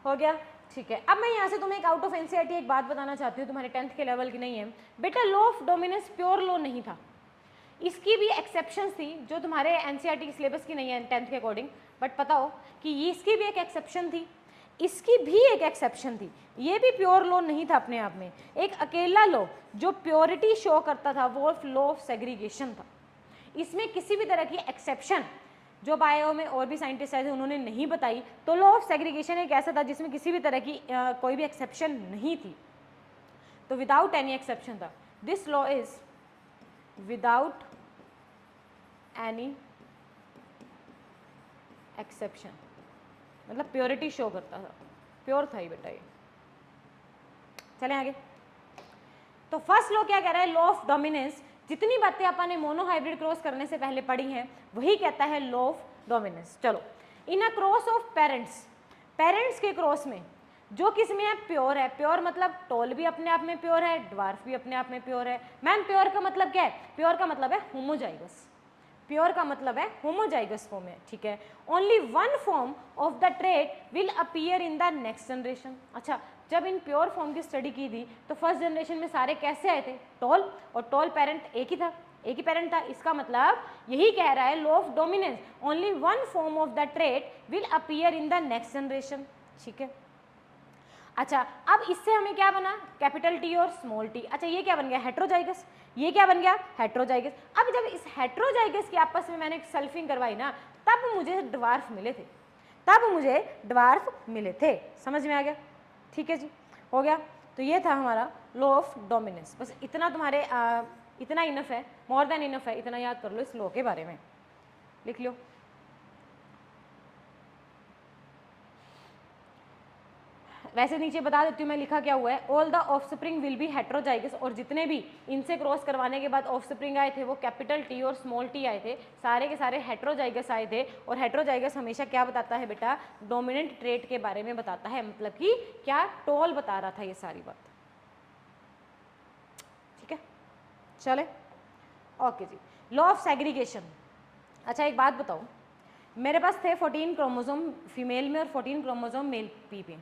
हो गया, ठीक है। अब मैं यहाँ से तुम्हें एक आउट ऑफ एनसीईआरटी एक बात बताना चाहती हूँ, तुम्हारे 10th के लेवल की नहीं है बेटा। Law of dominance pure law नहीं था, इसकी भी एक्सेप्शंस थी जो तुम्हारे एनसीईआरटी के सिलेबस की नहीं है 10th के अकॉर्डिंग, बट पता हो कि इसकी भी एक एक्सेप्शन थी, इसकी भी एक एक्सेप्शन थी। ये भी प्योर लॉ नहीं था अपने आप में, एक अकेला लॉ जो प्योरिटी शो करता था वो लॉ ऑफ सेग्रीगेशन था। इसमें किसी भी तरह की एक्सेप्शन जो बायो में और भी साइंटिस्ट आए थे उन्होंने नहीं बताई। तो लॉ ऑफ सेग्रीगेशन एक ऐसा था जिसमें किसी भी तरह की कोई भी एक्सेप्शन नहीं थी, तो विदाउट एनी एक्सेप्शन था। This law is without any exception, मतलब प्योरिटी शो करता था, प्योर था ही बेटा ये। चलें आगे। तो फर्स्ट लॉ क्या कह रहा है, लॉ ऑफ डोमिनेंस। जितनी बातें अपन ने मोनो हाइब्रिड क्रॉस करने से पहले पढ़ी हैं वही कहता है लॉ ऑफ डोमिनेंस। चलो, in a cross of parents, parents के क्रॉस में जो किस में है, प्योर है। प्योर मतलब टॉल भी अपने आप में प्योर है, ड्वार्फ भी अपने आप में प्योर है। मैम प्योर का मतलब क्या है, प्योर का मतलब है होमोजाइगस, प्योर का मतलब है होमोजाइगस फॉर्म है, ठीक है। Only one form of the trait will appear in the next generation. अच्छा, जब इन प्योर फॉर्म की स्टडी की थी तो फर्स्ट जनरेशन में सारे कैसे आए थे, टॉल, और टॉल पेरेंट एक ही था, एक ही पेरेंट था। इसका मतलब यही कह रहा है law of dominance, only one form of the trait will appear in the next generation, ठीक है। अच्छा, अब इससे हमें क्या बना, कैपिटल टी और स्मॉल टी। अच्छा, ये क्या बन गया, हेट्रोजाइगस। ये क्या बन गया, हेट्रोजाइगस। अब जब इस हेट्रोजाइगस की आपस में मैंने सल्फिंग करवाई ना, तब मुझे ड्वार्फ मिले थे, तब मुझे ड्वार्फ मिले थे। समझ में आ गया, ठीक है जी, हो गया। तो ये था हमारा लॉ ऑफ डोमिनेंस। बस इतना तुम्हारे इतना इनफ है, मोर देन इनफ है, इतना याद कर लो इस लॉ के बारे में, लिख लो। वैसे नीचे बता देती हूँ मैं लिखा क्या हुआ है, all the offspring will be heterozygous. और जितने भी इनसे क्रॉस करवाने के बाद ऑफस्प्रिंग आए थे वो कैपिटल टी और स्मॉल टी आए थे, सारे के सारे हेट्रोजाइगस आए थे। और हेट्रोजाइगस हमेशा क्या बताता है बेटा, डोमिनेंट ट्रेट के बारे में बताता है, मतलब कि क्या, टॉल बता रहा था ये सारी बात, ठीक है। चले, okay ji. Law of segregation. अच्छा एक बात बताओ, मेरे पास थे 14 क्रोमोसोम फीमेल में और 14 क्रोमोसोम मेल पी पे।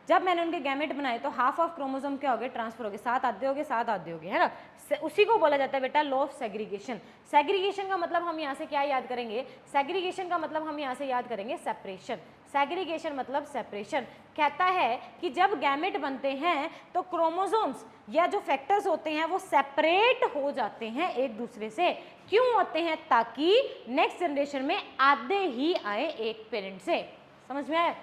जब मैंने उनके गैमेट बनाए तो हाफ ऑफ क्रोमोसोम क्या हो गए, ट्रांसफर हो गए, 7 आधे हो गए, 7 आधे हो गए, है ना। उसी को बोला जाता है बेटा लॉ ऑफ सेग्रीगेशन। सेग्रीगेशन का मतलब हम यहाँ से क्या याद करेंगे, सेग्रीगेशन का मतलब हम यहाँ से याद करेंगे सेपरेशन। सेग्रीगेशन मतलब सेपरेशन। कहता है कि जब गैमेट बनते हैं तो क्रोमोसोम्स या जो फैक्टर्स होते हैं वो सेपरेट हो जाते हैं एक दूसरे से। क्यों होते हैं, ताकि नेक्स्ट जनरेशन में आधे ही आए एक पेरेंट से। समझ में आया।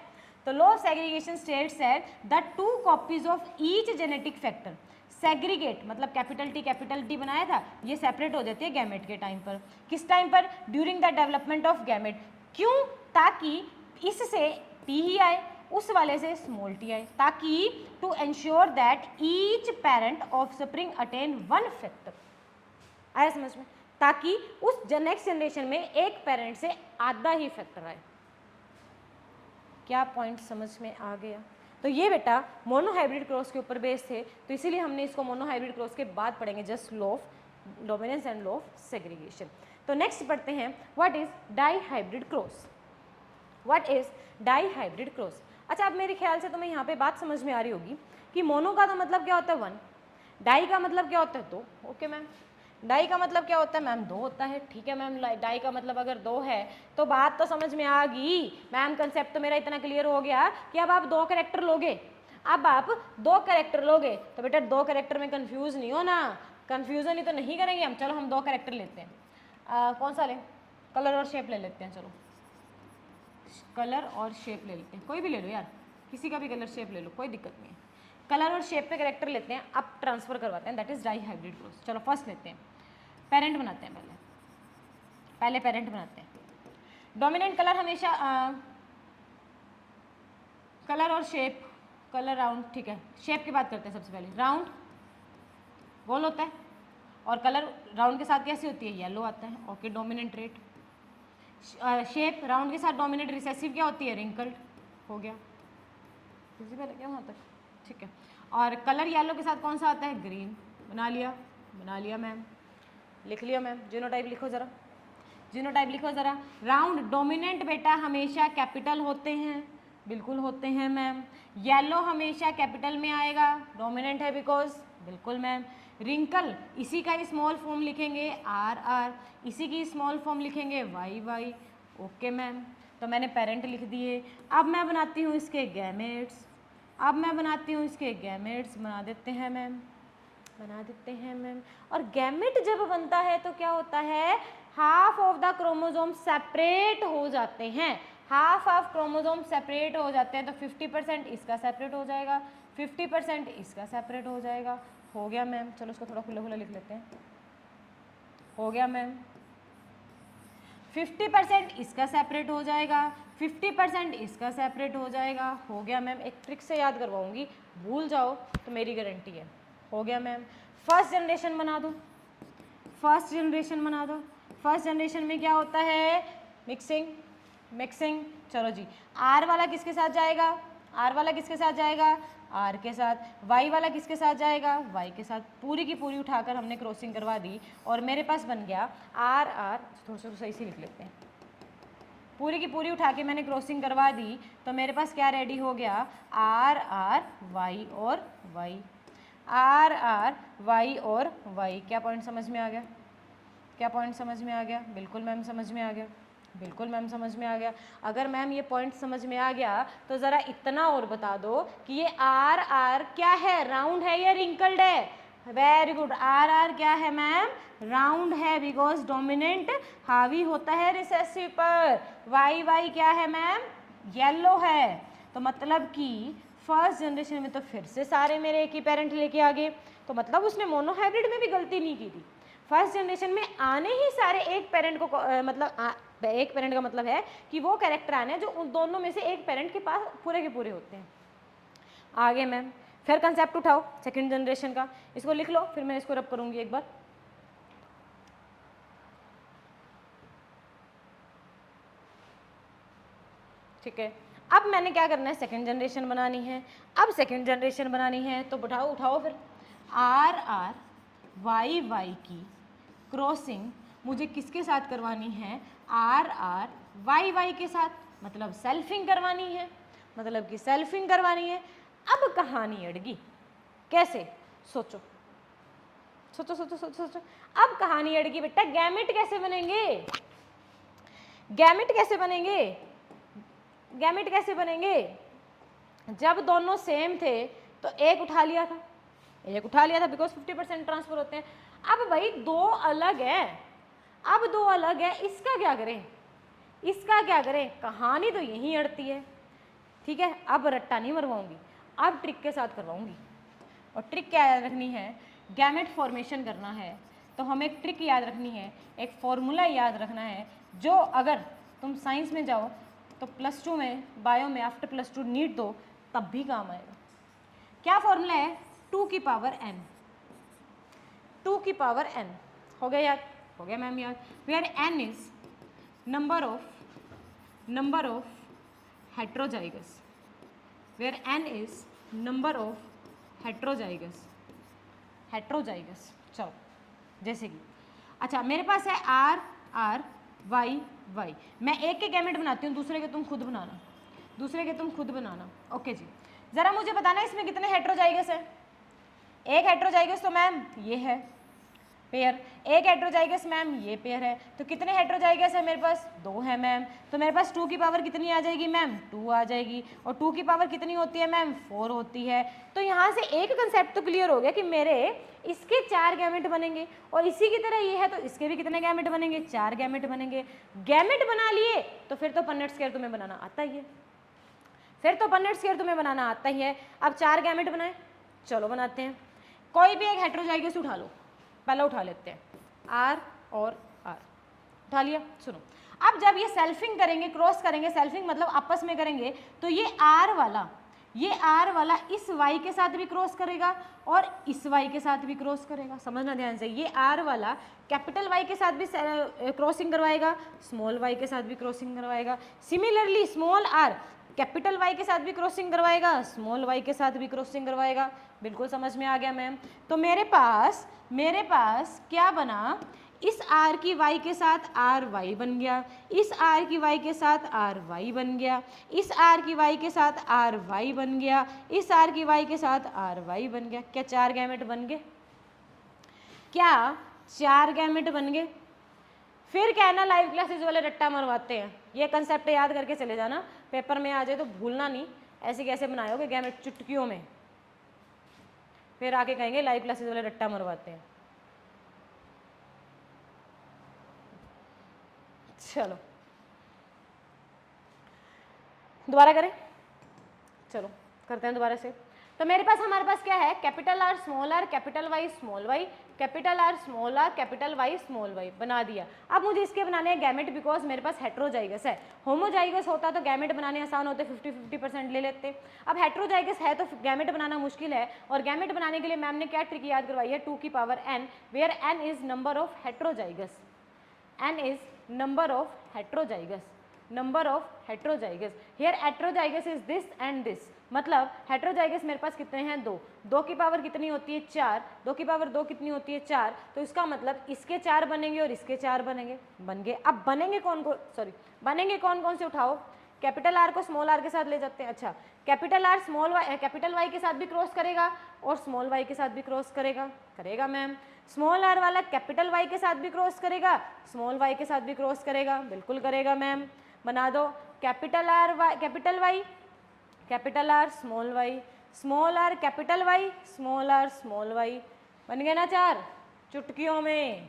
तो law of segregation states that the 2 copies of each genetic factor segregate, मतलब कैपिटल टी बनाया था, ये सेपरेट हो जाते हैं गैमेट के टाइम पर। किस टाइम पर, during the development of gamete. क्यों, ताकि इससे टी ही आए, उस वाले से स्मॉल टी आए, ताकि to ensure that each parent offspring attain one factor. आया समझ में, ताकि उस नेक्स्ट जनरेशन में एक पेरेंट से आधा ही फैक्टर आए। क्या पॉइंट समझ में आ गया। तो ये बेटा मोनो हाइब्रिड क्रॉस के ऊपर बेस थे, तो इसीलिए हमने इसको मोनो हाइब्रिड क्रॉस के बाद पढ़ेंगे, just law of dominance and law of segregation. तो नेक्स्ट पढ़ते हैं, what is dihybrid cross. What is dihybrid cross. अच्छा, अब मेरे ख्याल से तुम्हें यहाँ पे बात समझ में आ रही होगी कि मोनो का तो मतलब क्या होता है 1, डाई का मतलब क्या होता है 2। ओके मैम, डाई का मतलब क्या होता है मैम, 2 होता है, ठीक है मैम। डाई का मतलब अगर 2 है तो बात तो समझ में आ गई मैम, कंसेप्ट तो मेरा इतना क्लियर हो गया कि अब आप 2 कैरेक्टर लोगे, अब आप 2 कैरेक्टर लोगे तो बेटा 2 कैरेक्टर में कंफ्यूज नहीं हो ना, कंफ्यूजन ही तो नहीं करेंगे हम। चलो हम 2 कैरेक्टर लेते हैं, कौन सा लें, कलर और शेप ले लेते हैं। चलो कलर और शेप ले लेते हैं, कोई भी ले लो यार, किसी का भी कलर शेप ले लो, कोई दिक्कत नहीं है। कलर और शेप पे कैरेक्टर लेते हैं, अब ट्रांसफर करवाते हैं, that is dihybrid cross. चलो फर्स्ट लेते हैं, पेरेंट बनाते हैं, पहले पेरेंट बनाते हैं। डोमिनेंट कलर हमेशा कलर और शेप, कलर राउंड, ठीक है, शेप की बात करते हैं सबसे पहले। राउंड गोल होता है और कलर राउंड के साथ कैसी होती है, येलो आता है। Okay, dominant rate. Shape round के साथ डोमिनेंट, रिसेसिव क्या होती है, रिंकल्ड। हो गया, विजिबल है क्या वहाँ तक, ठीक है। और कलर येलो के साथ कौन सा आता है, ग्रीन। बना लिया मैम, लिख लिया मैम। जीनोटाइप लिखो ज़रा, जीनोटाइप लिखो ज़रा। राउंड डोमिनेंट बेटा हमेशा कैपिटल होते हैं, बिल्कुल होते हैं मैम। येलो हमेशा कैपिटल में आएगा, डोमिनेंट है बिकॉज, बिल्कुल मैम। रिंकल इसी का स्मॉल फॉर्म लिखेंगे आर आर, इसी की स्मॉल फॉर्म लिखेंगे वाई वाई। ओके मैम, तो मैंने पेरेंट लिख दिए। अब मैं बनाती हूँ इसके गैमेट्स, बना देते हैं मैम। और गैमेट जब बनता है तो क्या होता है, half of the chromosome separate हो जाते हैं, हाफ ऑफ क्रोमोसोम सेपरेट हो जाते हैं। तो 50% इसका सेपरेट हो जाएगा, 50% इसका सेपरेट हो जाएगा। हो गया मैम, चलो इसको थोड़ा खुला खुला लिख लेते हैं। हो गया मैम, 50% इसका सेपरेट हो जाएगा, 50% इसका सेपरेट हो जाएगा। हो गया मैम, एक ट्रिक से याद करवाऊंगी, भूल जाओ तो मेरी गारंटी है। हो गया मैम, फर्स्ट जनरेशन बना दो। फर्स्ट जनरेशन में क्या होता है, मिक्सिंग। चलो जी, आर वाला किसके साथ जाएगा, आर के साथ। वाई वाला किसके साथ जाएगा, वाई के साथ। पूरी की पूरी उठाकर हमने क्रॉसिंग करवा दी और मेरे पास बन गया आर आर, थोड़ा सा सही से लिख लेते हैं। पूरी की पूरी उठा के मैंने क्रॉसिंग करवा दी तो मेरे पास क्या रेडी हो गया, आर आर वाई और वाई, आर आर वाई और वाई। क्या पॉइंट समझ में आ गया, बिल्कुल मैम समझ में आ गया। अगर मैम ये पॉइंट समझ में आ गया तो ज़रा इतना और बता दो कि ये आर आर क्या है, राउंड है या रिंकल्ड है। वेरी गुड, आर आर क्या है मैम, राउंड है, बिकॉज डोमिनेंट हावी होता है रिसेसिव पर। वाई वाई क्या है मैम, येलो है। तो मतलब कि फर्स्ट जनरेशन में तो फिर से सारे मेरे एक ही पेरेंट लेके आ गए, तो मतलब उसने मोनोहाइब्रिड में भी गलती नहीं की थी। फर्स्ट जनरेशन में आने ही सारे एक पेरेंट को एक पेरेंट का मतलब है कि वो कैरेक्टर आने जो उन दोनों में से एक पेरेंट के पास पूरे के पूरे होते हैं। आगे मैम, फिर कंसेप्ट उठाओ सेकंड जनरेशन का, इसको लिख लो, फिर मैं इसको रब करूंगी एक बार। ठीक है, अब मैंने क्या करना है, सेकंड जनरेशन बनानी है। अब सेकंड जनरेशन बनानी है तो उठाओ फिर। आर आर वाई वाई की क्रॉसिंग मुझे किसके साथ करवानी है, आर आर वाई वाई के साथ, मतलब सेल्फिंग करवानी है, अब कहानी अड़गी, कैसे, सोचो। अब कहानी अड़गी बेटा, गैमेट कैसे बनेंगे, जब दोनों सेम थे तो एक उठा लिया था बिकॉज 50% ट्रांसफर होते हैं। अब भाई दो अलग है, इसका क्या करें, कहानी तो यहीं अड़ती है। ठीक है, अब रट्टा नहीं मरवाऊंगी, अब ट्रिक के साथ करवाऊंगी। और ट्रिक क्या याद रखनी है, गैमेट फॉर्मेशन करना है तो हमें एक ट्रिक याद रखनी है, एक फॉर्मूला याद रखना है, जो अगर तुम साइंस में जाओ तो +2 में, बायो में आफ्टर +2 नीट दो तब भी काम आएगा। क्या फॉर्मूला है, 2 की पावर n। हो गया याद, हो गया मैम याद। Where n is number of heterozygous, heterozygous. चलो, जैसे कि अच्छा मेरे पास है आर आर वाई वाई, मैं एक के गैमेट बनाती हूँ, दूसरे के तुम खुद बनाना। ओके जी, ज़रा मुझे बताना इसमें कितने हेट्रोजाइगस है। एक हेट्रोजाइगस तो मैम ये है पेयर, एक हेट्रोजाइगस मैम ये पेयर है, तो कितने हेट्रोजाइगस है मेरे पास, 2 है मैम। तो मेरे पास 2 की पावर कितनी आ जाएगी मैम, 2 आ जाएगी। और 2 की पावर कितनी होती है मैम, 4 होती है। तो यहाँ से एक कंसेप्ट तो क्लियर हो गया कि मेरे इसके 4 गैमेट बनेंगे और इसी की तरह ये है तो इसके भी कितने गैमेट बनेंगे, 4 गैमेट बनेंगे। गैमेट बना लिए तो फिर तो पन्नेट स्क्वायर तुम्हें बनाना आता ही है, अब 4 गैमेट बनाए, चलो बनाते हैं। कोई भी एक हेट्रोजाइगस उठा लो, पहला उठा लेते हैं, आर और आर उठा लिया। सुनो, अब जब ये सेल्फिंग करेंगे, क्रॉस करेंगे, सेल्फिंग मतलब आपस में करेंगे, तो ये आर वाला इस y के साथ भी क्रॉस करेगा और इस y के साथ भी क्रॉस करेगा। समझना ध्यान से, ये आर वाला कैपिटल Y के साथ भी क्रॉसिंग करवाएगा, स्मॉल y के साथ भी क्रॉसिंग करवाएगा। Similarly small R capital Y के साथ भी क्रॉसिंग करवाएगा, स्मॉल y के साथ भी क्रॉसिंग करवाएगा। बिल्कुल समझ में आ गया मैम। तो मेरे पास क्या बना, इस r की y के साथ आर वाई बन गया, इस r की y के साथ आर वाई बन गया, इस r की y के साथ आर वाई बन गया, इस r की y के साथ आर वाई बन गया। क्या 4 गैमेट बन गए? क्या 4 गैमेट बन गए? फिर कहना लाइव क्लासेस वाले रट्टा मरवाते हैं। ये कंसेप्ट याद करके चले जाना, पेपर में आ जाए तो भूलना नहीं, ऐसे कैसे बनाओगे गैमेट चुटकियों में, फिर आके कहेंगे लाइव क्लासेस वाले रट्टा मरवाते हैं। चलो दोबारा करें, चलो करते हैं दोबारा से। तो हमारे पास क्या है, capital R small R capital Y small Y, capital R small R capital Y small Y बना दिया। अब मुझे इसके बनाने हैं गैमेट, बिकॉज मेरे पास हेट्रोजाइगस है। होमोजाइगस होता तो गैमेट बनाने आसान होते, 50-50% ले लेते। अब हेट्रोजाइगस है तो गैमेट बनाना मुश्किल है, और गैमेट बनाने के लिए मैम ने क्या ट्रिक याद करवाई है, 2 की power n, where n is number of heterozygous, n is number of heterozygous, number of heterozygous, here heterozygous is this and this, मतलब heterozygous मेरे पास कितने हैं, 2, 2 की पावर कितनी होती है 4, 2 की पावर 2 कितनी होती है 4, तो इसका मतलब इसके 4 बनेंगे और इसके 4 बनेंगे, बन गए। अब बनेंगे कौन कौन से, उठाओ, कैपिटल आर को स्मॉल आर के साथ ले जाते हैं। अच्छा, capital R small Y capital Y के साथ भी क्रॉस करेगा और स्मॉल वाई के साथ भी क्रॉस करेगा मैम। स्मॉल आर वाला कैपिटल वाई के साथ भी क्रॉस करेगा, स्मॉल वाई के साथ भी क्रॉस करेगा, बिल्कुल करेगा मैम। बना दो, capital R Y capital Y, capital R small Y, small R capital Y, small R small Y, बन गए ना 4 चुटकियों में।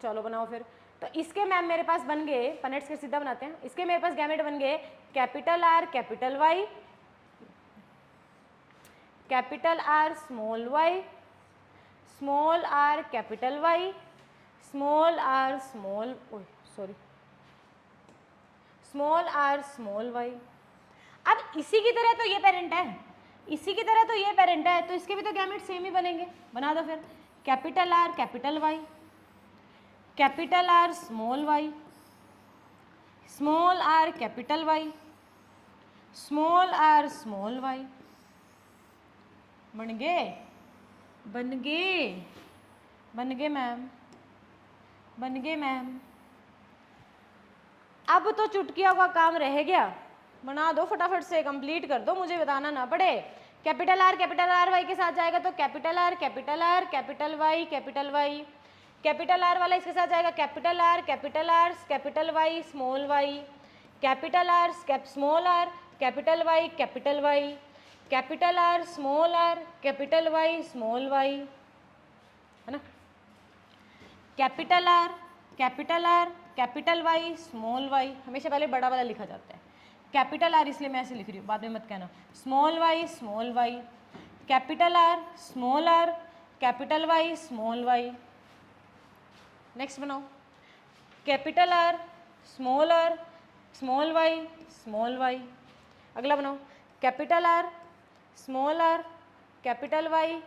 चलो बनाओ फिर। तो इसके मैम मेरे पास बन गए, पनेट्स के सीधा बनाते हैं, इसके मेरे पास गैमेट बन गए capital R capital Y, capital R small Y, small R capital Y, small R small Y. अब इसी की तरह तो ये पेरेंट है, तो इसके भी तो गैमेट सेम ही बनेंगे। बना दो फिर, capital R capital Y, capital R small Y, small R capital Y, small R small Y, बन गए मैम। अब तो चुटकियों का काम रह गया, बना दो फटाफट से, कंप्लीट कर दो, मुझे बताना ना पड़े। कैपिटल आर वाई के साथ जाएगा तो capital R capital Y capital Y, capital R वाला इसके साथ जाएगा capital R capital Y small Y, capital R small R capital Y, capital R small R capital Y small Y, है ना। Capital R capital Y small Y, हमेशा पहले बड़ा वाला लिखा जाता है, कैपिटल आर इसलिए मैं ऐसे लिख रही हूँ, बाद में मत कहना। Small Y, capital R capital Y small Y. Next बनाओ, capital R small Y small Y. अगला बनाओ, capital R small R capital Y,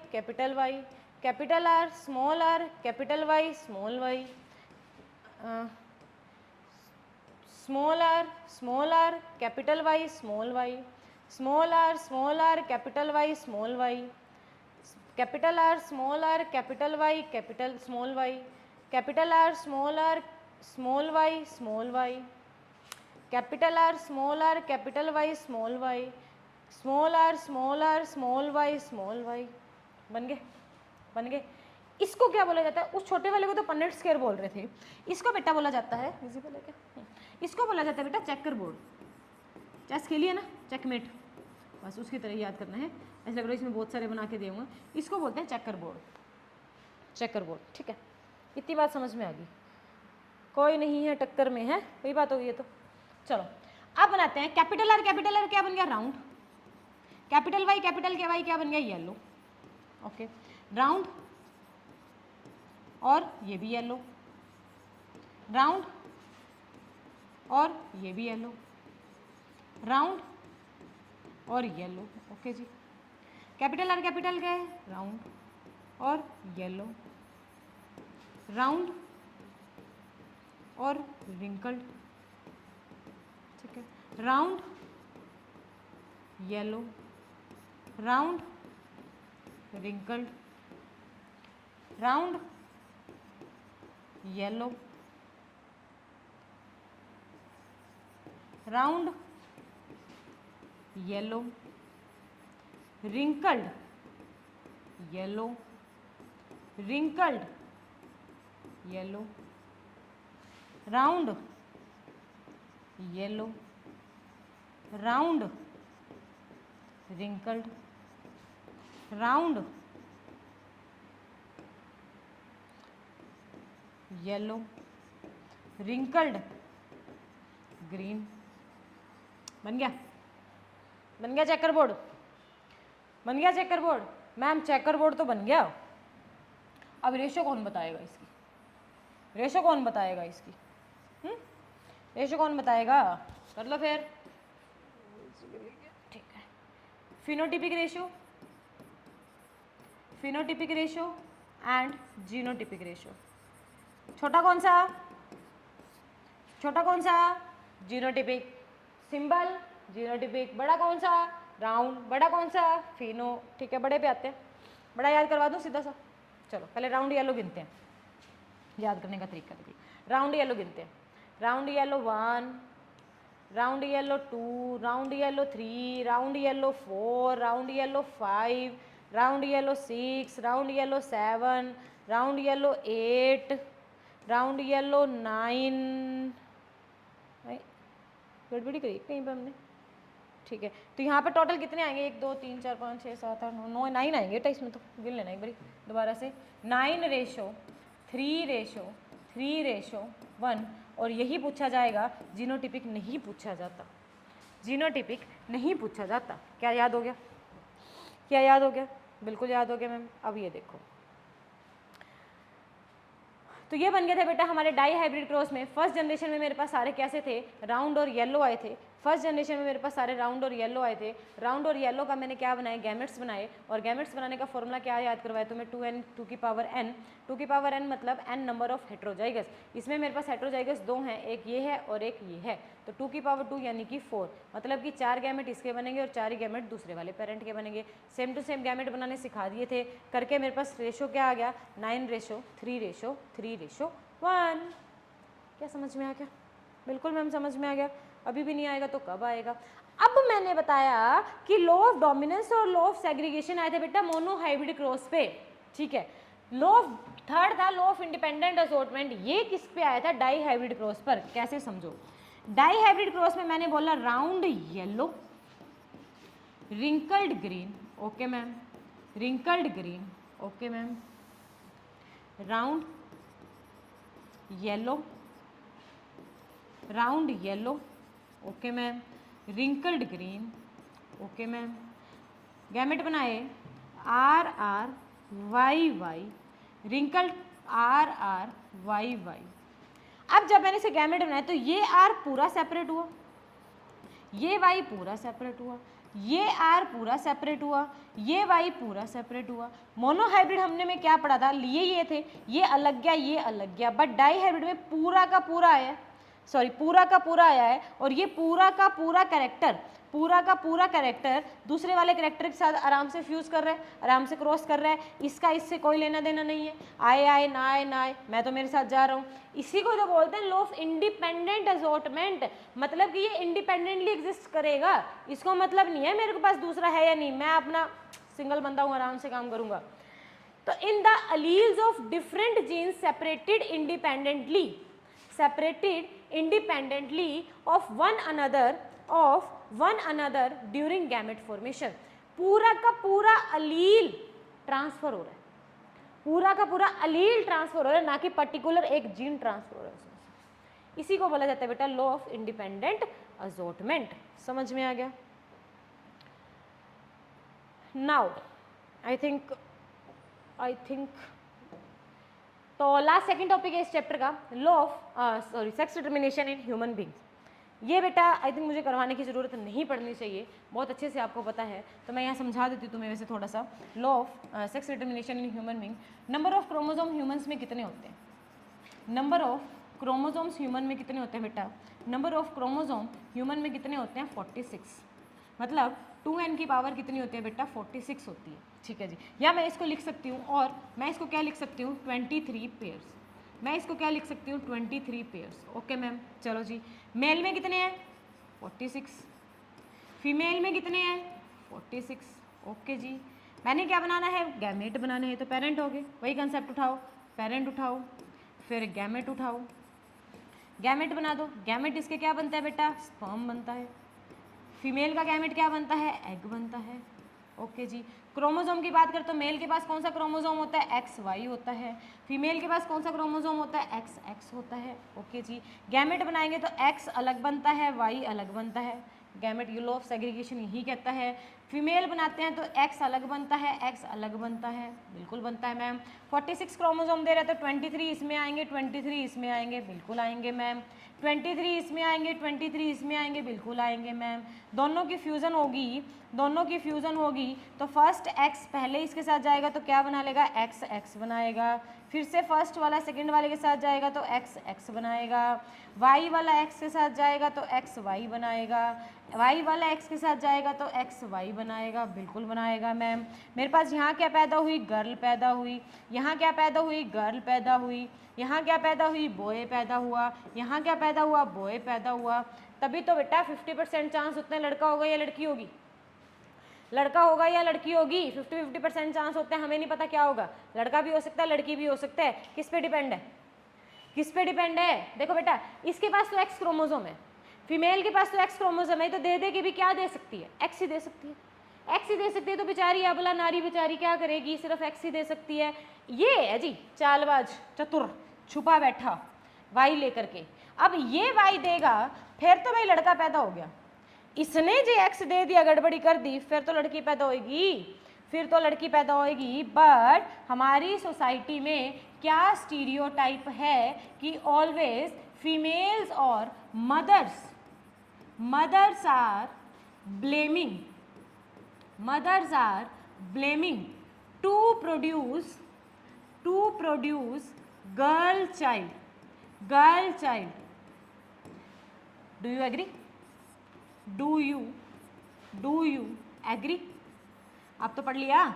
capital R small R capital Y small Y, small R capital Y small Y, small R capital Y small Y, capital R small R capital Y capital small Y, capital R small Y small Y, capital R small R capital Y small Y, small R small Y small Y. बन गए। इसको क्या बोला जाता है, उस छोटे वाले को तो पन्नेट स्क्वायर बोल रहे थे, इसको बेटा बोला जाता है, विजिबल है क्या, इसको बोला जाता है बेटा चेकर बोर्ड। चेस खेली है ना, चेकमेट, बस उसकी तरह याद करना है। ऐसे लग रहा है इसमें बहुत सारे बना के दिए होंगे, इसको बोलते हैं चेकर बोर्ड। ठीक है, इतनी बात समझ में आ गई, कोई नहीं है टक्कर में, है कोई बात होगी ये तो। चलो अब बनाते हैं कैपिटल आर क्या बन गया, राउंड। कैपिटल वाई क्या बन गया, येलो। ओके, राउंड, और ये भी येलो, राउंड और ये भी येलो, राउंड और येलो। ओके जी, कैपिटल आर कैपिटल क्या है, राउंड और येलो, राउंड और रिंकल्ड, ठीक है, round yellow, round wrinkled, round yellow, round yellow, wrinkled yellow, wrinkled yellow, round yellow, round wrinkled, round yellow, wrinkled green। बन गया, बन गया चेकर बोर्ड, बन गया checker board. Ma'am checker board तो बन गया, अब रेशो कौन बताएगा इसकी, रेशो कौन बताएगा इसकी, रेशो कौन बताएगा, कर लो फिर, ठीक है। Phenotypic ratio, phenotypic ratio and genotypic ratio. छोटा कौन सा, छोटा कौन सा, जीनोटिपिक, सिंबल जीनोटिपिक, बड़ा कौन सा, राउंड, बड़ा कौन सा, फिनो, ठीक है, बड़े पे आते हैं, बड़ा याद करवा दूं सीधा सा। चलो पहले राउंड येलो गिनते हैं, याद करने का तरीका देखिए, राउंड येलो गिनते हैं, round yellow 1, round yellow 2, round yellow 3, round yellow 4, round yellow 5, round yellow 6, round yellow 7, round yellow 8, round yellow 9, गड़बड़ी करी कहीं पर हमने, ठीक है। तो यहाँ पे टोटल कितने आएंगे, 1 2 3 4 5 6 7 8 9 9 आएंगे बेटा, इसमें तो गिन लेना एक बारी दोबारा से, 9 रेशो 3 रेशो 3 रेशो 1। और यही पूछा जाएगा, जीनोटिपिक नहीं पूछा जाता, जीनोटिपिक नहीं पूछा जाता। क्या याद हो गया, क्या याद हो गया, बिल्कुल याद हो गया मैम। अब ये देखो, तो ये बन गए थे बेटा हमारे डाई हाइब्रिड क्रॉस में। फर्स्ट जनरेशन में मेरे पास सारे कैसे थे, राउंड और येलो आए थे, फर्स्ट जनरेशन में मेरे पास सारे राउंड और येलो आए थे। राउंड और येलो का मैंने क्या बनाए, गैमेट्स बनाए, और गैमेट्स बनाने का फॉर्मूला क्या याद करवाया तुम्हें, 2n टू की पावर n, टू की पावर n मतलब n नंबर ऑफ हेट्रोजाइगस। इसमें मेरे पास हेट्रोजाइगस 2 हैं, एक ये है और एक ये है, तो 2 की पावर 2 यानी कि 4, मतलब कि 4 गैमेट इसके बनेंगे और 4 ही गैमेट दूसरे वाले पेरेंट के बनेंगे। सेम टू सेम गैमेट बनाने सिखा दिए थे करके, मेरे पास रेशो क्या आ गया, 9 रेशो 3 रेशो 3 रेशो 1। क्या समझ में आ गया, बिल्कुल मैम समझ में आ गया। अभी भी नहीं आएगा तो कब आएगा। अब मैंने बताया कि लॉ ऑफ डोमिनेंस और लॉ ऑफ सेग्रीगेशन आए थे बेटा मोनो हाइब्रिड क्रॉस पे, ठीक है। लॉ ऑफ थर्ड था लॉ ऑफ इंडिपेंडेंट असॉर्टमेंट, ये किस पे आया था, डाई हाइब्रिड क्रॉस पर। कैसे समझो, डाई हाइब्रिड क्रॉस में मैंने बोला round yellow, wrinkled green, okay ma'am, wrinkled green, okay ma'am, round yellow, round yellow, okay ma'am, wrinkled green, okay ma'am. Gamete बनाए R R Y Y, wrinkled R R Y Y. अब जब मैंने इसे gamete बनाया तो ये are पूरा separate हुआ, ये वाई पूरा सेपरेट हुआ, ये आर पूरा सेपरेट हुआ, ये वाई पूरा सेपरेट हुआ। मोनो हाइब्रिड हमने में क्या पढ़ा था, लिए ये थे, ये अलग गया, ये अलग गया, बट डाई हाइब्रिड में पूरा का पूरा आया, सॉरी पूरा का पूरा आया है, और ये पूरा का पूरा कैरेक्टर, पूरा का पूरा कैरेक्टर दूसरे वाले कैरेक्टर के साथ आराम से फ्यूज कर रहा है, आराम से क्रॉस कर रहा है, इसका इससे कोई लेना देना नहीं है, आए आए ना आए ना आए, मैं तो मेरे साथ जा रहा हूँ। इसी को जो बोलते हैं लॉ ऑफ इंडिपेंडेंट असॉर्टमेंट, मतलब कि ये इंडिपेंडेंटली एग्जिस्ट करेगा, इसको मतलब नहीं है मेरे पास दूसरा है या नहीं, मैं अपना सिंगल बंदा हूँ, आराम से काम करूंगा। तो in the alleles of different genes separated independently, separated independently of one another during gamete formation। पूरा का पूरा अलील ट्रांसफर हो रहा है, पूरा का पूरा अलील ट्रांसफर हो रहा है, ना कि पर्टिकुलर एक जीन ट्रांसफर हो रहा है। इसी को बोला जाता है बेटा लॉ ऑफ इंडिपेंडेंट असॉर्टमेंट। समझ में आ गया। नाउ आई थिंक तो लास्ट सेकंड टॉपिक है इस चैप्टर का, law of sex determination in human beings. ये बेटा आई थिंक मुझे करवाने की ज़रूरत नहीं पड़नी चाहिए, बहुत अच्छे से आपको पता है, तो मैं यहाँ समझा देती हूँ तुम्हें वैसे थोड़ा सा। Law of sex determination in human being, number of chromosome humans में कितने होते हैं? नंबर ऑफ क्रोमोसोम्स ह्यूमन में कितने होते हैं बेटा? नंबर ऑफ क्रोमोसोम ह्यूमन में कितने होते हैं? 46। मतलब 2n की पावर कितनी होती है बेटा? 46 होती है। ठीक है जी, या मैं इसको लिख सकती हूँ, और मैं इसको क्या लिख सकती हूँ? 23 पेयर्स। मैं इसको क्या लिख सकती हूँ? 23 पेयर्स। ओके मैम, चलो जी। मेल में कितने हैं? 46। फीमेल में कितने हैं? 46। ओके जी, मैंने क्या बनाना है? गैमेट बनाना है, तो पेरेंट हो गए। वही कंसेप्ट उठाओ, पेरेंट उठाओ, फिर गैमेट उठाओ, गैमेट बना दो। गैमेट इसके क्या बनता है बेटा? स्पर्म बनता है। फीमेल का गैमेट क्या बनता है? एग बनता है। ओके जी, क्रोमोसोम की बात करें तो मेल के पास कौन सा क्रोमोसोम होता है? एक्स वाई होता है। फीमेल के पास कौन सा क्रोमोसोम होता है? एक्स एक्स होता है। ओके जी, गैमेट बनाएंगे तो एक्स अलग बनता है, वाई अलग बनता है। गैमेट लॉ ऑफ सेग्रीगेशन यही कहता है। फीमेल बनाते हैं तो एक्स अलग बनता है, एक्स अलग बनता है, बिल्कुल बनता है मैम। 46 क्रोमोसोम दे रहे हैं तो 23 इसमें आएंगे, 23 इसमें आएंगे, बिल्कुल आएंगे मैम। 23 इसमें आएंगे, 23 इसमें आएंगे, बिल्कुल आएंगे मैम। दोनों की फ्यूज़न होगी, दोनों की फ्यूज़न होगी तो फर्स्ट एक्स पहले इसके साथ जाएगा तो क्या बना लेगा? एक्स एक्स बनाएगा। फिर से फर्स्ट वाला सेकंड वाले के साथ जाएगा तो एक्स एक्स बनाएगा। वाई वाला एक्स के साथ जाएगा तो एक्स वाई बनाएगा। वाई वाला एक्स के साथ जाएगा तो एक्स वाई बनाएगा, बिल्कुल बनाएगा मैम। मेरे पास यहाँ क्या पैदा हुई? गर्ल पैदा हुई। यहाँ क्या पैदा हुई? गर्ल पैदा हुई। यहाँ क्या पैदा हुई? बॉय पैदा हुआ। यहाँ क्या पैदा हुआ? बॉय पैदा हुआ। तभी तो बेटा 50% चांस होते हैं लड़का होगा या लड़की होगी, लड़का होगा या लड़की होगी। 50-50% चांस होते हैं, हमें नहीं पता क्या होगा, लड़का भी हो सकता है, लड़की भी हो सकता है। किस पे डिपेंड है? किस पे डिपेंड है? देखो बेटा, इसके पास तो एक्स क्रोमोसोम है, फीमेल के पास तो एक्स क्रोमोसोम है, तो दे दे के भी क्या दे सकती है? एक्स ही दे सकती है, एक्स ही दे सकती है। तो बेचारी अबला नारी बेचारी क्या करेगी? सिर्फ एक्स ही दे सकती है। ये है जी चालबाज, चतुर, छुपा बैठा वाई लेकर के। अब ये वाई देगा, फिर तो भाई लड़का पैदा हो गया। इसने जो एक्स दे दिया, गड़बड़ी कर दी, फिर तो लड़की पैदा होगी, फिर तो लड़की पैदा होगी। बट हमारी सोसाइटी में क्या स्टीरियोटाइप है कि ऑलवेज फीमेल्स और mothers are blaming to produce girl child. Do you agree? Do you agree? अब तो पढ़ लिया,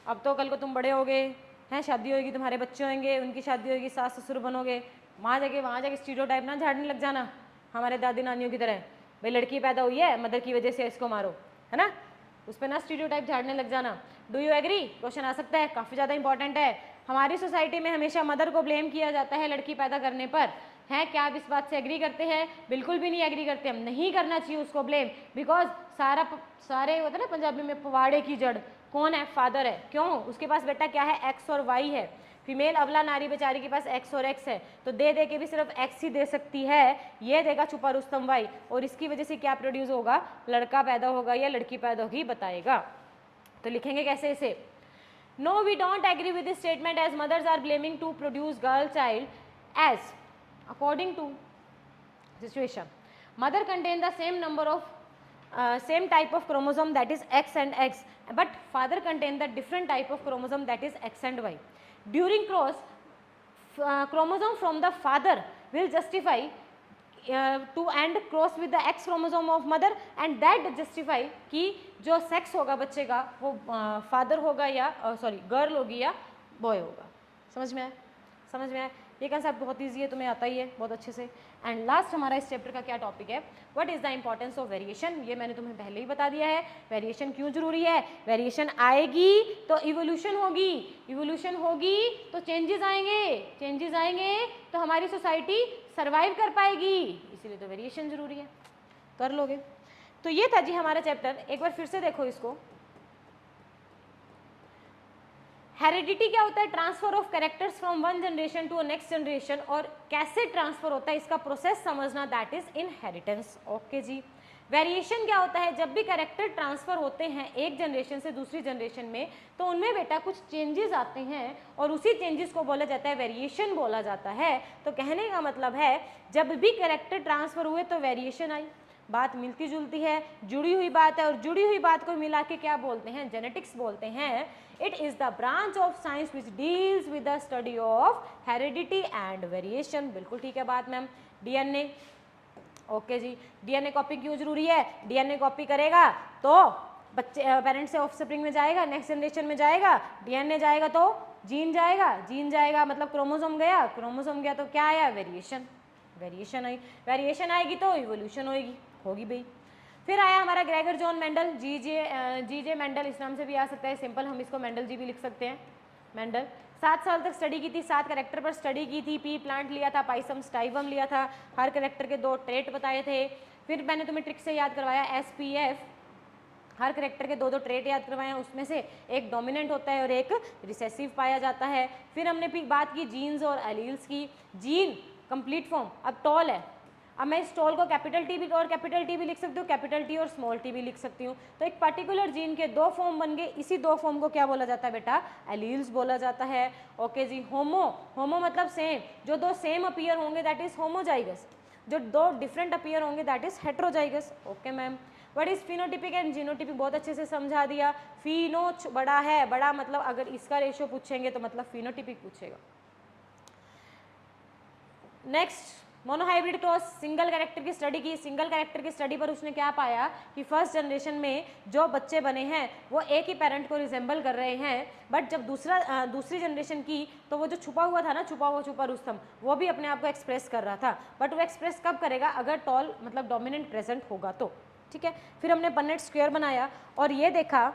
अब तो कल को तुम बड़े होगे हैं, शादी होगी, तुम्हारे बच्चे होंगे, उनकी शादी होगी, सास ससुर बनोगे, वहाँ जाके स्टीरियोटाइप ना झाड़ने लग जाना हमारे दादी नानियों की तरह। भाई लड़की पैदा हुई है, मदर की वजह से इसको मारो, है ना, उस पर ना स्टीरियोटाइप झाड़ने लग जाना। डू यू एग्री क्वेश्चन आ सकता है, काफ़ी ज़्यादा इंपॉर्टेंट है। हमारी सोसाइटी में हमेशा मदर को ब्लेम किया जाता है लड़की पैदा करने पर, हैं? क्या आप इस बात से एग्री करते हैं? बिल्कुल भी नहीं एग्री करते हम। नहीं करना चाहिए उसको ब्लेम, बिकॉज सारे होता है ना पंजाबी में, पवाड़े की जड़ कौन है? फादर है। क्यों? उसके पास बेटा क्या है? एक्स और वाई है। फीमेल अबला नारी बेचारी के पास एक्स और एक्स है, तो दे दे के भी सिर्फ एक्स ही दे सकती है। ये देगा छुपा रुस्तम वाई, और इसकी वजह से क्या प्रोड्यूस होगा? लड़का पैदा होगा या लड़की पैदा होगी, बताएगा। तो लिखेंगे कैसे इसे? No we don't agree with this statement as mothers are blaming to produce girl child as according to situation mother contain the same type of chromosome, that is x and x, but father contain the different type of chromosome, that is x and y. During cross chromosome from the father will justify to and cross with the x chromosome of mother, and that justify कि जो sex होगा बच्चे का वो father होगा या girl होगी या बॉय होगा। समझ में आया? समझ में आया? ये कंसेप्ट बहुत ईजी है, तुम्हें आता ही है बहुत अच्छे से। एंड लास्ट हमारा इस चैप्टर का क्या टॉपिक है? What is the importance of variation. ये मैंने तुम्हें पहले ही बता दिया है। वेरिएशन क्यों जरूरी है? वेरिएशन आएगी तो इवोल्यूशन होगी तो चेंजेस आएंगे तो हमारी सोसाइटी सर्वाइव कर पाएगी, इसीलिए तो वेरिएशन जरूरी है। कर लोगे? तो ये था जी हमारा चैप्टर। एक बार फिर से देखो इसको। हेरिडिटी क्या होता है? Transfer of characters from one generation to next generation, और कैसे ट्रांसफर होता है इसका प्रोसेस समझना, दैट इज इनहेरिटेंस। ओके जी, वेरिएशन क्या होता है, जब भी कैरेक्टर ट्रांसफर होते हैं एक जनरेशन से दूसरी जनरेशन में, तो उनमें बेटा कुछ चेंजेस आते हैं और उसी चेंजेस को बोला जाता है वेरिएशन बोला जाता है। तो कहने का मतलब है जब भी कैरेक्टर ट्रांसफर हुए तो वेरिएशन आई। बात मिलती जुलती है, जुड़ी हुई बात है, और जुड़ी हुई बात को मिला के क्या बोलते हैं, जेनेटिक्स बोलते हैं। It is the branch of science which deals with the study of heredity and variation. बिल्कुल ठीक है बात मैम। डीएनए, ओके जी, डीएनए कॉपी क्यों जरूरी है, डीएनए कॉपी करेगा तो बच्चे पेरेंट्स से ऑफस्प्रिंग में जाएगा, नेक्स्ट जनरेशन में जाएगा, डीएनए जाएगा तो जीन जाएगा, जीन जाएगा मतलब क्रोमोसोम गया, क्रोमोसोम गया तो क्या आया, वेरिएशन, वेरिएशन आई, वेरिएशन आएगी तो इवोल्यूशन होगी भाई। फिर आया हमारा ग्रेगर जॉन मेंडल, जीजे मेंडल इस नाम से भी आ सकता है, सिंपल हम इसको मेंडल जी भी लिख सकते हैं। मेंडल 7 साल तक स्टडी की थी, 7 कैरेक्टर पर स्टडी की थी। पी प्लांट लिया था, पाइसम स्टाइवम लिया था, हर कैरेक्टर के 2 ट्रेट बताए थे। फिर मैंने तुम्हें ट्रिक से याद करवाया SPF, हर करेक्टर के 2 ट्रेट याद करवाए हैं, उसमें से एक डोमिनेंट होता है और एक रिसेसिव पाया जाता है। फिर हमने भी बात की जीन्स और एलील्स की। जीन कंप्लीट फॉर्म, अब टॉल है, अब मैं इस टॉल को कैपिटल टी भी और कैपिटल टी भी लिख सकती हूँ, कैपिटल टी और स्मॉल टी भी लिख सकती हूँ। तो एक पर्टिकुलर जीन के 2 फॉर्म बन गए, इसी 2 फॉर्म को क्या बोला जाता है बेटा, एलील्स बोला जाता है। ओके जी। होमो, होमो मतलब सेम, जो 2 सेम अपीयर होंगे दैट इज होमोजाइगस, जो 2 डिफरेंट अपीयर होंगे that is heterozygous. Okay ma'am. What is phenotypic and genotypic, बहुत अच्छे से समझा दिया। फिनो बड़ा है, बड़ा मतलब अगर इसका रेशियो पूछेंगे तो मतलब फिनोटिपिक पूछेगा। Next, monohybrid cross, single character की स्टडी की। सिंगल कैरेक्टर की स्टडी पर उसने क्या पाया कि फर्स्ट जनरेशन में जो बच्चे बने हैं वो एक ही पेरेंट को रिजेंबल कर रहे हैं, बट जब दूसरी जनरेशन की तो वो जो छुपा हुआ था ना, छुपा रुस्तम, वो भी अपने आप को एक्सप्रेस कर रहा था, बट वो एक्सप्रेस कब करेगा, अगर टॉल मतलब डोमिनेंट प्रेजेंट होगा तो। ठीक है। फिर हमने पन्नेट स्क्वायर बनाया और ये देखा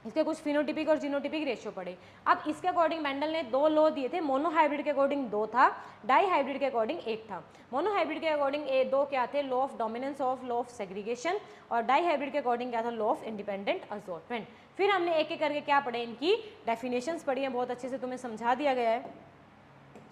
इसके कुछ फिनोटिपिक और जीनोटिपिक रेशियो पड़े। अब इसके अकॉर्डिंग मेंडल ने 2 लॉ दिए थे, मोनोहाइब्रिड के अकॉर्डिंग 2 था, डाई हाइब्रिड के अकॉर्डिंग 1 था। मोनोहाइब्रिड के अकॉर्डिंग 2 क्या थे, law of dominance of law of segregation, और डाई हाइब्रिड के अकॉर्डिंग क्या था, लॉ ऑफ इंडिपेंडेंट असॉर्टमेंट। फिर हमने एक एक करके क्या पढ़े, इनकी डेफिनेशंस पढ़ी हैं, बहुत अच्छे से तुम्हें समझा दिया गया है।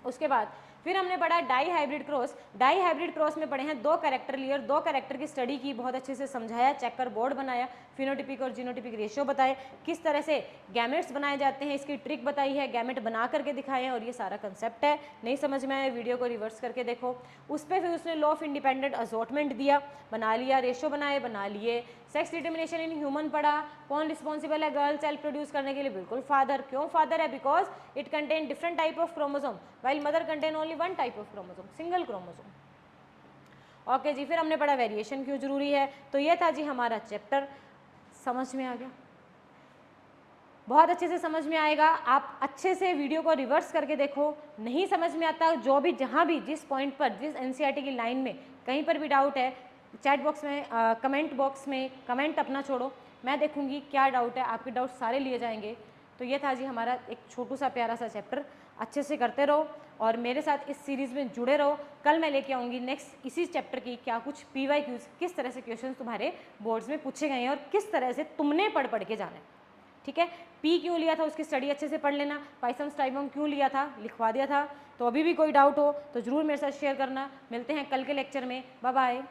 उसके बाद फिर हमने पढ़ा dihybrid cross. Dihybrid cross में पढ़े हैं 2 कैरेक्टर लिए और 2 कैरेक्टर की स्टडी की, बहुत अच्छे से समझाया, चेकर बोर्ड बनाया, फिनोटिपिक और जीनोटिपिक रेशियो बताए, किस तरह से गैमेट्स बनाए जाते हैं इसकी ट्रिक बताई है, गैमेट बना करके दिखाए हैं, और ये सारा कंसेप्ट है। नहीं समझ में आया वीडियो को रिवर्स करके देखो। उस पर फिर उसने लॉ ऑफ इंडिपेंडेंट असॉर्टमेंट दिया, बना लिया, रेशियो बनाए, बना लिए। सेक्स डिटर्मिनेशन इन ह्यूमन पढ़ा, कौन रिस्पॉन्सिबल है गर्ल चाइल्ड प्रोड्यूस करने के लिए, बिल्कुल फादर। क्यों फादर है, because it contain different type of chromosome while mother contain only 1 type of chromosome, single chromosome. Okay जी। फिर हमने पढ़ा वेरिएशन क्यों जरूरी है। तो ये था जी हमारा चैप्टर, समझ में आ गया, बहुत अच्छे से समझ में आएगा। आप अच्छे से वीडियो को रिवर्स करके देखो, नहीं समझ में आता जो भी, जहाँ भी, जिस पॉइंट पर, जिस एनसीईआरटी की लाइन में कहीं पर भी डाउट है, चैट बॉक्स में कमेंट बॉक्स में कमेंट अपना छोड़ो, मैं देखूंगी क्या डाउट है, आपके डाउट सारे लिए जाएंगे। तो ये था जी हमारा एक छोटू सा प्यारा सा चैप्टर, अच्छे से करते रहो और मेरे साथ इस सीरीज़ में जुड़े रहो। कल मैं लेके आऊँगी नेक्स्ट इसी चैप्टर की क्या कुछ PYQs, किस तरह से क्वेश्चन तुम्हारे बोर्ड्स में पूछे गए हैं और किस तरह से तुमने पढ़ के जाना है। ठीक है। पी क्यों लिया था उसकी स्टडी अच्छे से पढ़ लेना, पाइसम स्टाइवम क्यों लिया था लिखवा दिया था। तो अभी भी कोई डाउट हो तो ज़रूर मेरे साथ शेयर करना। मिलते हैं कल के लेक्चर में, बाय बाय।